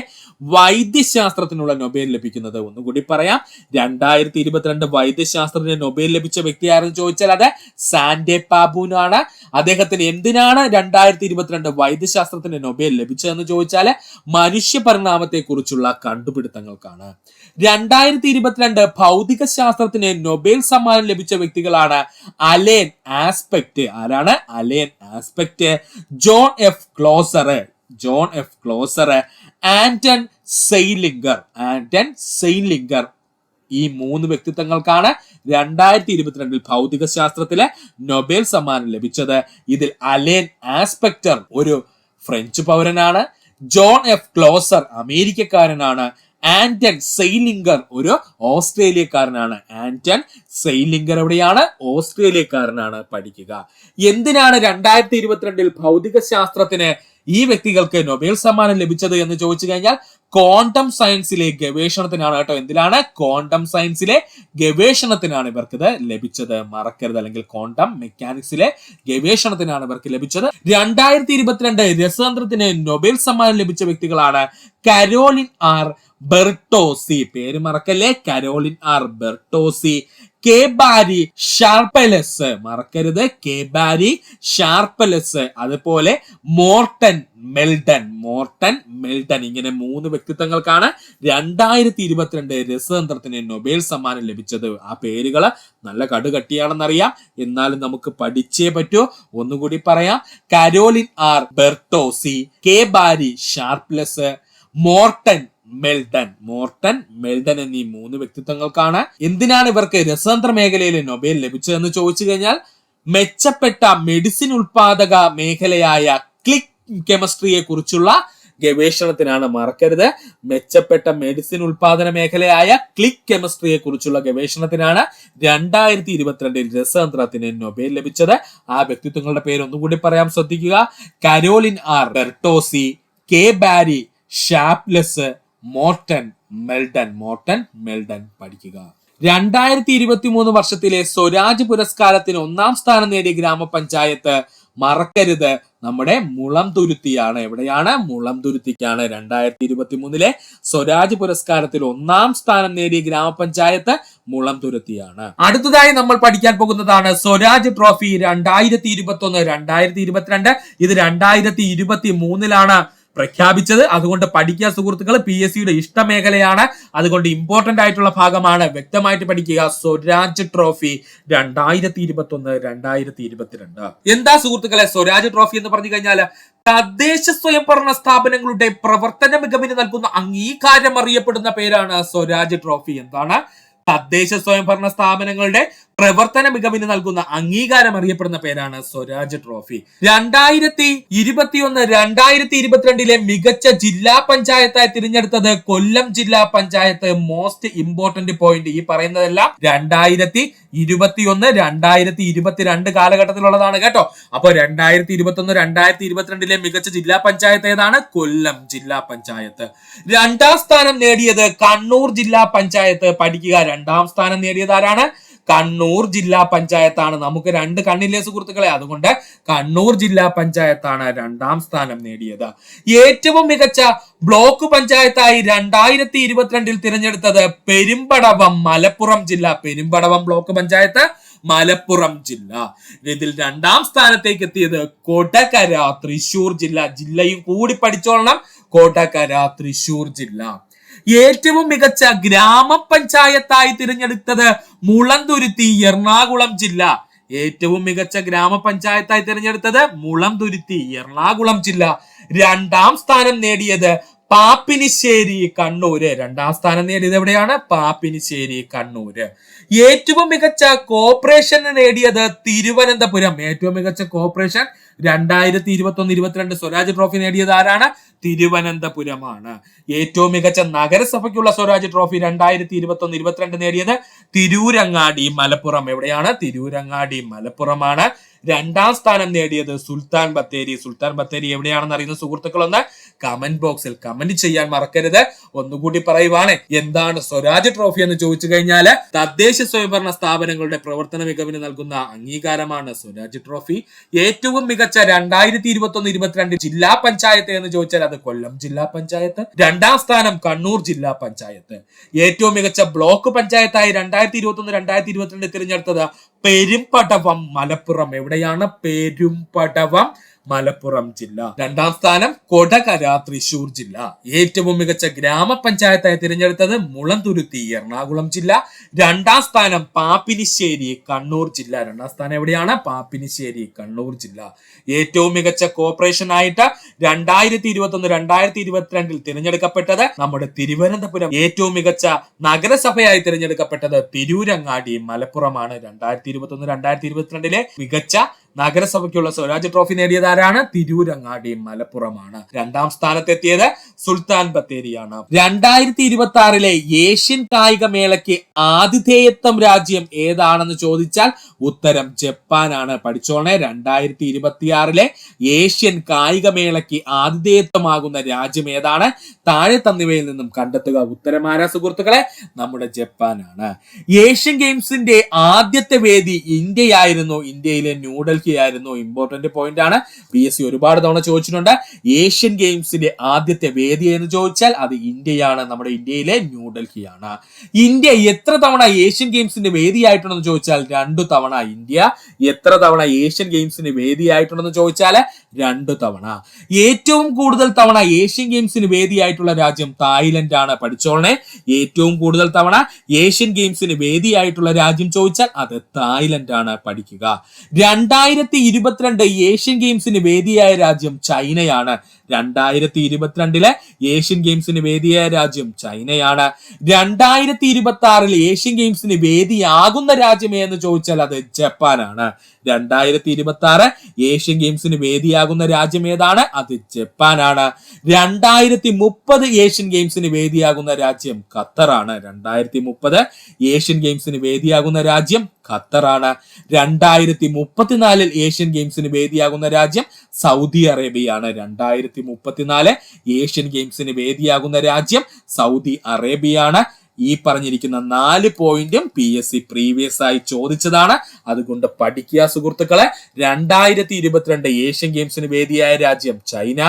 വൈദ്യശാസ്ത്രത്തിനുള്ള നൊബേൽ ലഭിക്കുന്നത്. ഒന്നുകൂടി പറയാം, 2022 വൈദ്യശാസ്ത്രത്തിന് നൊബേൽ ലഭിച്ച വ്യക്തി ആരെന്ന് ചോദിച്ചാൽ അത് സാൻഡേ പാബുവിനാണ്. അദ്ദേഹത്തിന് എന്തിനാണ് 2022 വൈദ്യശാസ്ത്രത്തിന് നൊബേൽ ലഭിച്ചതെന്ന് ചോദിച്ചാൽ മനുഷ്യ പരിണാമത്തെ കുറിച്ചുള്ള കണ്ടുപിടുത്തങ്ങൾക്കാണ്. 2022 ഭൗതിക ശാസ്ത്രത്തിന് നൊബേൽ സമ്മാനം ലഭിച്ച വ്യക്തികളാണ് അലേൻ ആസ്പെക്ട്. ആരാണ്? Alain Aspect, John F Clauser, Anton Zeilinger. ഈ 3 വ്യക്തിത്വങ്ങൾക്കാണ് 2022 ഭൗതിക ശാസ്ത്രത്തിലെ നൊബേൽ സമ്മാനം ലഭിച്ചത്. ഇതിൽ അലേൻ ആസ്പെക്ടർ ഒരു ഫ്രഞ്ച് പൗരനാണ്, ജോൺ എഫ് ക്ലോസർ അമേരിക്കക്കാരനാണ്, ആന്റൺ സെയ്ലിംഗർ ഒരു ഓസ്ട്രേലിയക്കാരനാണ്. ആന്റൺ സെയ്ലിംഗർ എവിടെയാണ്? ഓസ്ട്രേലിയക്കാരനാണ്. പഠിക്കുക. എന്തിനാണ് 2022 ഭൗതിക ശാസ്ത്രത്തിന് ഈ വ്യക്തികൾക്ക് നൊബേൽ സമ്മാനം ലഭിച്ചത് എന്ന് ചോദിച്ചു കഴിഞ്ഞാൽ ക്വാണ്ടം സയൻസിലെ ഗവേഷണത്തിനാണ് കേട്ടോ. എന്തിനാണ്? ക്വാണ്ടം സയൻസിലെ ഗവേഷണത്തിനാണ് ഇവർക്ക് ഇത് ലഭിച്ചത്. മറക്കരുത്. അല്ലെങ്കിൽ ക്വാണ്ടം മെക്കാനിക്സിലെ ഗവേഷണത്തിനാണ് ഇവർക്ക് ലഭിച്ചത്. 2022 രസതന്ത്രത്തിന് നൊബേൽ സമ്മാനം ലഭിച്ച വ്യക്തികളാണ് കരോലിൻ ആർ ബെർട്ടോസി. പേര് മറക്കല്ലേ, കരോലിൻ ആർ ബെർട്ടോസി, കേബാരി ഷാർപ്പലസ്, മറക്കരുത് കേബാരി ഷാർപ്പലസ്. അതുപോലെ മോർട്ടൻ മെൽഡൻ ഇങ്ങനെ 3 വ്യക്തിത്വങ്ങൾക്കാണ് 2022 രസതന്ത്രത്തിന് നൊബേൽ സമ്മാനം ലഭിച്ചത്. ആ പേരുകള് നല്ല കടുകട്ടിയാണെന്നറിയാം, എന്നാലും നമുക്ക് പഠിച്ചേ പറ്റൂ. ഒന്നുകൂടി പറയാം: കരോലിൻ ആർ ബെർട്ടോസി, കേബാരി ഷാർപ്ലസ്, മോർട്ടൻ മെൽഡൻ എന്നീ 3 വ്യക്തിത്വങ്ങൾക്കാണ്. എന്തിനാണ് ഇവർക്ക് രസതന്ത്ര മേഖലയിൽ നൊബേൽ ലഭിച്ചതെന്ന് ചോദിച്ചു കഴിഞ്ഞാൽ, മെച്ചപ്പെട്ട മെഡിസിൻ ഉൽപാദക മേഖലയായ ക്ലിക്ക് കെമിസ്ട്രിയെ കുറിച്ചുള്ള ഗവേഷണത്തിനാണ്. മറക്കരുത്, മെച്ചപ്പെട്ട മെഡിസിൻ ഉൽപാദന മേഖലയായ ക്ലിക്ക് കെമിസ്ട്രിയെ കുറിച്ചുള്ള ഗവേഷണത്തിനാണ് 2022 രസതന്ത്രത്തിന് നൊബേൽ ലഭിച്ചത്. ആ വ്യക്തിത്വങ്ങളുടെ പേര് ഒന്നുകൂടി പറയാം, ശ്രദ്ധിക്കുക: കരോലിൻ ആർ ബെർട്ടോസി, കേബാരി ഷാർപ്ലസ്, മോർട്ടൻ മെൽഡൻ പഠിക്കുക. 2023 വർഷത്തിലെ സ്വരാജ് പുരസ്കാരത്തിന് 1ാം സ്ഥാനം നേടിയ ഗ്രാമപഞ്ചായത്ത് മറക്കരുത്, നമ്മുടെ മുളംതുരുത്തിയാണ്. എവിടെയാണ്? മുളംതുരുത്തിക്കാണ് 2023 സ്വരാജ് പുരസ്കാരത്തിൽ 1ാം സ്ഥാനം നേടിയ ഗ്രാമപഞ്ചായത്ത് മുളംതുരുത്തിയാണ്. അടുത്തതായി നമ്മൾ പഠിക്കാൻ പോകുന്നതാണ് സ്വരാജ് ട്രോഫി 2021-2022. ഇത് 2023 പ്രഖ്യാപിച്ചത്. അതുകൊണ്ട് പഠിക്കുക സുഹൃത്തുക്കൾ, PSC യുടെ ഇഷ്ടമേഖലയാണ്, അതുകൊണ്ട് ഇമ്പോർട്ടന്റ് ആയിട്ടുള്ള ഭാഗമാണ്. വ്യക്തമായിട്ട് പഠിക്കുക. സ്വരാജ് ട്രോഫി 2021-2022. എന്താ സുഹൃത്തുക്കളെ സ്വരാജ് ട്രോഫി എന്ന് പറഞ്ഞു കഴിഞ്ഞാൽ? തദ്ദേശ സ്വയംഭരണ സ്ഥാപനങ്ങളുടെ പ്രവർത്തന മികവിന് നൽകുന്ന അംഗീകാരം അറിയപ്പെടുന്ന പേരാണ് സ്വരാജ് ട്രോഫി. എന്താണ്? തദ്ദേശ സ്വയംഭരണ സ്ഥാപനങ്ങളുടെ പ്രവർത്തന മികവിന് നൽകുന്ന അംഗീകാരം അറിയപ്പെടുന്ന പേരാണ് സ്വരാജ് ട്രോഫി. 2021-2022 മികച്ച ജില്ലാ പഞ്ചായത്തായി തിരഞ്ഞെടുത്തത് കൊല്ലം ജില്ലാ പഞ്ചായത്ത്. മോസ്റ്റ് ഇമ്പോർട്ടന്റ് പോയിന്റ്, ഈ പറയുന്നതെല്ലാം 2021-2022 കാലഘട്ടത്തിലുള്ളതാണ് കേട്ടോ. അപ്പൊ 2021-2022 മികച്ച ജില്ലാ പഞ്ചായത്ത് ഏതാണ്? കൊല്ലം ജില്ലാ പഞ്ചായത്ത്. 2ാം സ്ഥാനം നേടിയത് കണ്ണൂർ ജില്ലാ പഞ്ചായത്ത്. പഠിക്കുക, 2ാം സ്ഥാനം നേടിയത് ആരാണ്? കണ്ണൂർ ജില്ലാ പഞ്ചായത്താണ്. നമുക്ക് 2 കണ്ണില്ലേ സുഹൃത്തുക്കളെ, അതുകൊണ്ട് കണ്ണൂർ ജില്ലാ പഞ്ചായത്താണ് 2ാം സ്ഥാനം നേടിയത്. ഏറ്റവും മികച്ച ബ്ലോക്ക് പഞ്ചായത്തായി 2022 തിരഞ്ഞെടുത്തത് പെരുമ്പടവം മലപ്പുറം ജില്ല. പെരുമ്പടവം ബ്ലോക്ക് പഞ്ചായത്ത് മലപ്പുറം ജില്ല. ഇതിൽ 2ാം സ്ഥാനത്തേക്ക് എത്തിയത് കൊടകര തൃശൂർ ജില്ല. ജില്ലയും കൂടി പഠിച്ചോളണം, കൊടകര തൃശൂർ ജില്ല. ഏറ്റവും മികച്ച ഗ്രാമപഞ്ചായത്തായി തിരഞ്ഞെടുത്തത് മുളന്തുരുത്തി എറണാകുളം ജില്ല. ഏറ്റവും മികച്ച ഗ്രാമപഞ്ചായത്തായി തിരഞ്ഞെടുത്തത് മുളന്തുരുത്തി എറണാകുളം ജില്ല. 2ാം സ്ഥാനം നേടിയത് പാപ്പിനിശ്ശേരി കണ്ണൂര്. 2ാം സ്ഥാനം നേടിയത് എവിടെയാണ്? പാപ്പിനിശ്ശേരി കണ്ണൂര്. ഏറ്റവും മികച്ച കോർപ്പറേഷൻ നേടിയത് തിരുവനന്തപുരം. ഏറ്റവും മികച്ച കോർപ്പറേഷൻ 2021-2022 സ്വരാജ് ട്രോഫി നേടിയത് ആരാണ്? തിരുവനന്തപുരമാണ്. ഏറ്റവും മികച്ച നഗരസഭയ്ക്കുള്ള സ്വരാജ് ട്രോഫി 2021-2022 നേടിയത് തിരൂരങ്ങാടി മലപ്പുറം. എവിടെയാണ്? തിരൂരങ്ങാടി മലപ്പുറമാണ്. 2ാം സ്ഥാനം നേടിയത് സുൽത്താൻ ബത്തേരി എവിടെയാണെന്ന് അറിയുന്ന സുഹൃത്തുക്കളൊന്ന് കമന്റ് ബോക്സിൽ കമന്റ് ചെയ്യാൻ മറക്കരുത്. ഒന്നുകൂടി പറയുവാണ്, എന്താണ് സ്വരാജ് ട്രോഫി എന്ന് ചോദിച്ചു കഴിഞ്ഞാൽ തദ്ദേശ സ്വയംഭരണ സ്ഥാപനങ്ങളുടെ പ്രവർത്തന മികവിന് നൽകുന്ന അംഗീകാരമാണ് സ്വരാജ് ട്രോഫി. ഏറ്റവും മികച്ച 2021-2022 ജില്ലാ പഞ്ചായത്ത് എന്ന് ചോദിച്ചാൽ അത് കൊല്ലം ജില്ലാ പഞ്ചായത്ത്. 2ാം സ്ഥാനം കണ്ണൂർ ജില്ലാ പഞ്ചായത്ത്. ഏറ്റവും മികച്ച ബ്ലോക്ക് പഞ്ചായത്തായി 2021-2022 തിരഞ്ഞെടുത്തത് പെരുമ്പടവം മലപ്പുറം. എവിടെയാണ്? പെരുമ്പടവം മലപ്പുറം ജില്ല. 2ാം സ്ഥാനം കൊടകര തൃശൂർ ജില്ല. ഏറ്റവും മികച്ച ഗ്രാമപഞ്ചായത്തായി തിരഞ്ഞെടുത്തത് മുളന്തുരുത്തി എറണാകുളം ജില്ല. 2ാം സ്ഥാനം പാപ്പിനിശ്ശേരി കണ്ണൂർ ജില്ല. 2ാം സ്ഥാനം എവിടെയാണ്? പാപ്പിനിശ്ശേരി കണ്ണൂർ ജില്ല. ഏറ്റവും മികച്ച കോർപ്പറേഷൻ ആയിട്ട് 2021-2022 തിരഞ്ഞെടുക്കപ്പെട്ടത് നമ്മുടെ തിരുവനന്തപുരം. ഏറ്റവും മികച്ച നഗരസഭയായി തിരഞ്ഞെടുക്കപ്പെട്ടത് തിരൂരങ്ങാടി മലപ്പുറമാണ്. 2021-2022 മികച്ച നഗരസഭയ്ക്കുള്ള സ്വരാജ് ട്രോഫി നേടിയത് ആരാണ്? തിരൂരങ്ങാടി മലപ്പുറമാണ്. 2ാം സ്ഥാനത്തെത്തിയത് സുൽത്താൻ ബത്തേരിയാണ്. 2026 ഏഷ്യൻ കായിക മേളയ്ക്ക് ആതിഥേയത്വം രാജ്യം ഏതാണെന്ന് ചോദിച്ചാൽ ഉത്തരം ജപ്പാനാണ്. പഠിച്ചോളെ, 2026 ഏഷ്യൻ കായിക മേളയ്ക്ക് ആതിഥേയത്വമാകുന്ന രാജ്യം ഏതാണ്? താഴെ തന്നിവയിൽ നിന്നും കണ്ടെത്തുക. ഉത്തരമാരാ സുഹൃത്തുക്കളെ? നമ്മുടെ ജപ്പാനാണ്. ഏഷ്യൻ ഗെയിംസിന്റെ ആദ്യത്തെ വേദി ഇന്ത്യയായിരുന്നു. ഇന്ത്യയിലെ ന്യൂഡൽഹി ന്യൂഡൽഹി ആയിരുന്നു. ഇമ്പോർട്ടന്റ് പോയിന്റ് ആണ്, PSC ഒരുപാട് തവണ ചോദിച്ചിട്ടുണ്ട്. ഏഷ്യൻ ഗെയിംസിന്റെ ആദ്യത്തെ വേദി എന്ന് ചോദിച്ചാൽ അത് ഇന്ത്യയാണ്. നമ്മുടെ ഇന്ത്യയിലെ ന്യൂഡൽഹിയാണ്. ഇന്ത്യ എത്ര തവണ ഏഷ്യൻ ഗെയിംസിന്റെ വേദിയായിട്ടുണ്ടെന്ന് ചോദിച്ചാൽ 2 തവണ. ഇന്ത്യ എത്ര തവണ ഏഷ്യൻ ഗെയിംസിന് വേദിയായിട്ടുണ്ടെന്ന് ചോദിച്ചാൽ 2 തവണ. ഏറ്റവും കൂടുതൽ തവണ ഏഷ്യൻ ഗെയിംസിന് വേദിയായിട്ടുള്ള രാജ്യം തായ്ലൻഡ് ആണ്. പഠിച്ചോളണേ, ഏറ്റവും കൂടുതൽ തവണ ഏഷ്യൻ ഗെയിംസിന് വേദിയായിട്ടുള്ള രാജ്യം ചോദിച്ചാൽ അത് തായ്ലൻഡ് ആണ്. പഠിക്കുക. 2022 ഏഷ്യൻ ഗെയിംസിന് വേദിയായ രാജ്യം ചൈനയാണ്. 2022 ഏഷ്യൻ ഗെയിംസിന് വേദിയായ രാജ്യം ചൈനയാണ്. 2026 ഏഷ്യൻ ഗെയിംസിന് വേദിയാകുന്ന രാജ്യം എന്ന് ചോദിച്ചാൽ അത് ജപ്പാനാണ്. 2026 ഏഷ്യൻ ഗെയിംസിന് വേദിയാകുന്ന രാജ്യം ഏതാണ്? അത് ജപ്പാനാണ്. 2030 ഏഷ്യൻ ഗെയിംസിന് വേദിയാകുന്ന രാജ്യം ഖത്തറാണ്. 2030 ഏഷ്യൻ ഗെയിംസിന് വേദിയാകുന്ന രാജ്യം ഖത്തറാണ്. 2034 ഏഷ്യൻ ഗെയിംസിന് വേദിയാകുന്ന രാജ്യം സൗദി അറേബ്യയാണ്. 2034 ഏഷ്യൻ ഗെയിംസിന് വേദിയാകുന്ന രാജ്യം സൗദി അറേബ്യയാണ്. ഈ പറഞ്ഞിരിക്കുന്ന 4 പോയിന്റും PSC പ്രീവിയസ് ആയി ചോദിച്ചതാണ്. അതുകൊണ്ട് പഠിക്കുക സുഹൃത്തുക്കളെ. 2022 ഏഷ്യൻ ഗെയിംസിന് വേദിയായ രാജ്യം ചൈന.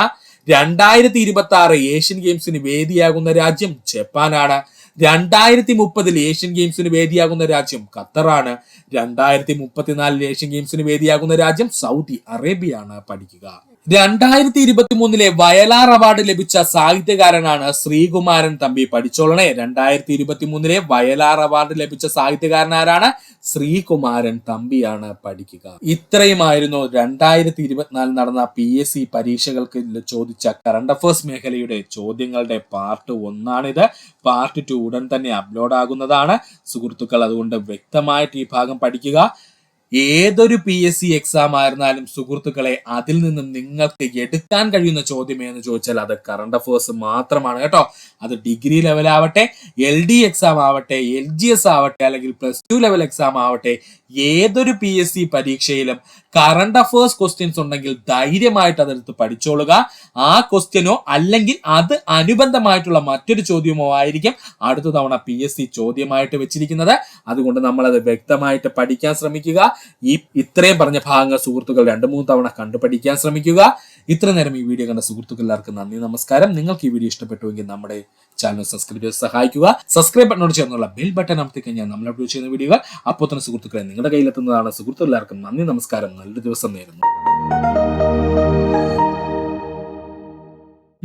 2026 ഏഷ്യൻ ഗെയിംസിന് വേദിയാകുന്ന രാജ്യം ജപ്പാനാണ്. 2030 ഏഷ്യൻ ഗെയിംസിന് വേദിയാകുന്ന രാജ്യം ഖത്തറാണ്. 2034 ഏഷ്യൻ ഗെയിംസിന് വേദിയാകുന്ന രാജ്യം സൗദി അറേബ്യയാണ്. പഠിക്കുക. 2023 വയലാർ അവാർഡ് ലഭിച്ച സാഹിത്യകാരനാണ് ശ്രീകുമാരൻ തമ്പി. പഠിച്ചോളണേ, 2023 വയലാർ അവാർഡ് ലഭിച്ച സാഹിത്യകാരൻ ആരാണ്? ശ്രീകുമാരൻ തമ്പിയാണ്. പഠിക്കുക. ഇത്രയുമായിരുന്നു 2024 നടന്ന PSC പരീക്ഷകൾക്ക് ചോദിച്ച കറണ്ട് അഫയേഴ്സ് മേഖലയുടെ ചോദ്യങ്ങളുടെ പാർട്ട് 1 പാർട്ട് 2 ഉടൻ തന്നെ അപ്ലോഡ് ആകുന്നതാണ് സുഹൃത്തുക്കൾ. അതുകൊണ്ട് വ്യക്തമായിട്ട് ഈ ഭാഗം പഠിക്കുക. ഏതൊരു PSC എക്സാം ആയിരുന്നാലും സുഹൃത്തുക്കളെ, അതിൽ നിന്നും നിങ്ങൾക്ക് എടുക്കാൻ കഴിയുന്ന ചോദ്യം എന്ന് ചോദിച്ചാൽ അത് കറണ്ട് അഫയേഴ്സ് മാത്രമാണ് കേട്ടോ. അത് ഡിഗ്രി ലെവൽ ആവട്ടെ, LD എക്സാം ആവട്ടെ, LGS ആവട്ടെ, അല്ലെങ്കിൽ +2 ലെവൽ എക്സാം ആവട്ടെ, ഏതൊരു PSC പരീക്ഷയിലും കറണ്ട് അഫയേഴ്സ് ക്വസ്റ്റ്യൻസ് ഉണ്ടെങ്കിൽ ധൈര്യമായിട്ട് അതെടുത്ത് പഠിച്ചോളുക. ആ ക്വസ്റ്റ്യനോ അല്ലെങ്കിൽ അത് അനുബന്ധമായിട്ടുള്ള മറ്റൊരു ചോദ്യമോ ആയിരിക്കും അടുത്ത തവണ PSC ചോദ്യമായിട്ട് വെച്ചിരിക്കുന്നത്. അതുകൊണ്ട് നമ്മൾ അത് വ്യക്തമായിട്ട് പഠിക്കാൻ ശ്രമിക്കുക. ഇത്രയും പറഞ്ഞ ഭാഗങ്ങൾ സുഹൃത്തുക്കൾ 2-3 തവണ കണ്ടുപഠിക്കാൻ ശ്രമിക്കുക. ഇത്ര നേരം ഈ വീഡിയോ കണ്ട സുഹൃത്തുക്കൾ എല്ലാവർക്കും നന്ദി, നമസ്കാരം. നിങ്ങൾക്ക് ഈ വീഡിയോ ഇഷ്ടപ്പെട്ടുവെങ്കിൽ നമ്മുടെ ചാനൽ സബ്സ്ക്രൈബ് ചെയ്ത് സഹായിക്കുക. സബ്സ്ക്രൈബ് ബട്ടനോട് ചേർന്നുള്ള ബെൽ ബട്ടൺ അമർത്തി കഴിഞ്ഞാൽ നമ്മൾ അപ്ലോഡ് ചെയ്യുന്ന വീഡിയോകൾ അപ്പോൾ തന്നെ സുഹൃത്തുക്കളെ നിങ്ങളുടെ കയ്യിലെത്തുന്നതാണ്. സുഹൃത്തുക്കൾ എല്ലാവർക്കും നന്ദി, നമസ്കാരം. നല്ലൊരു ദിവസം നേരുന്നു.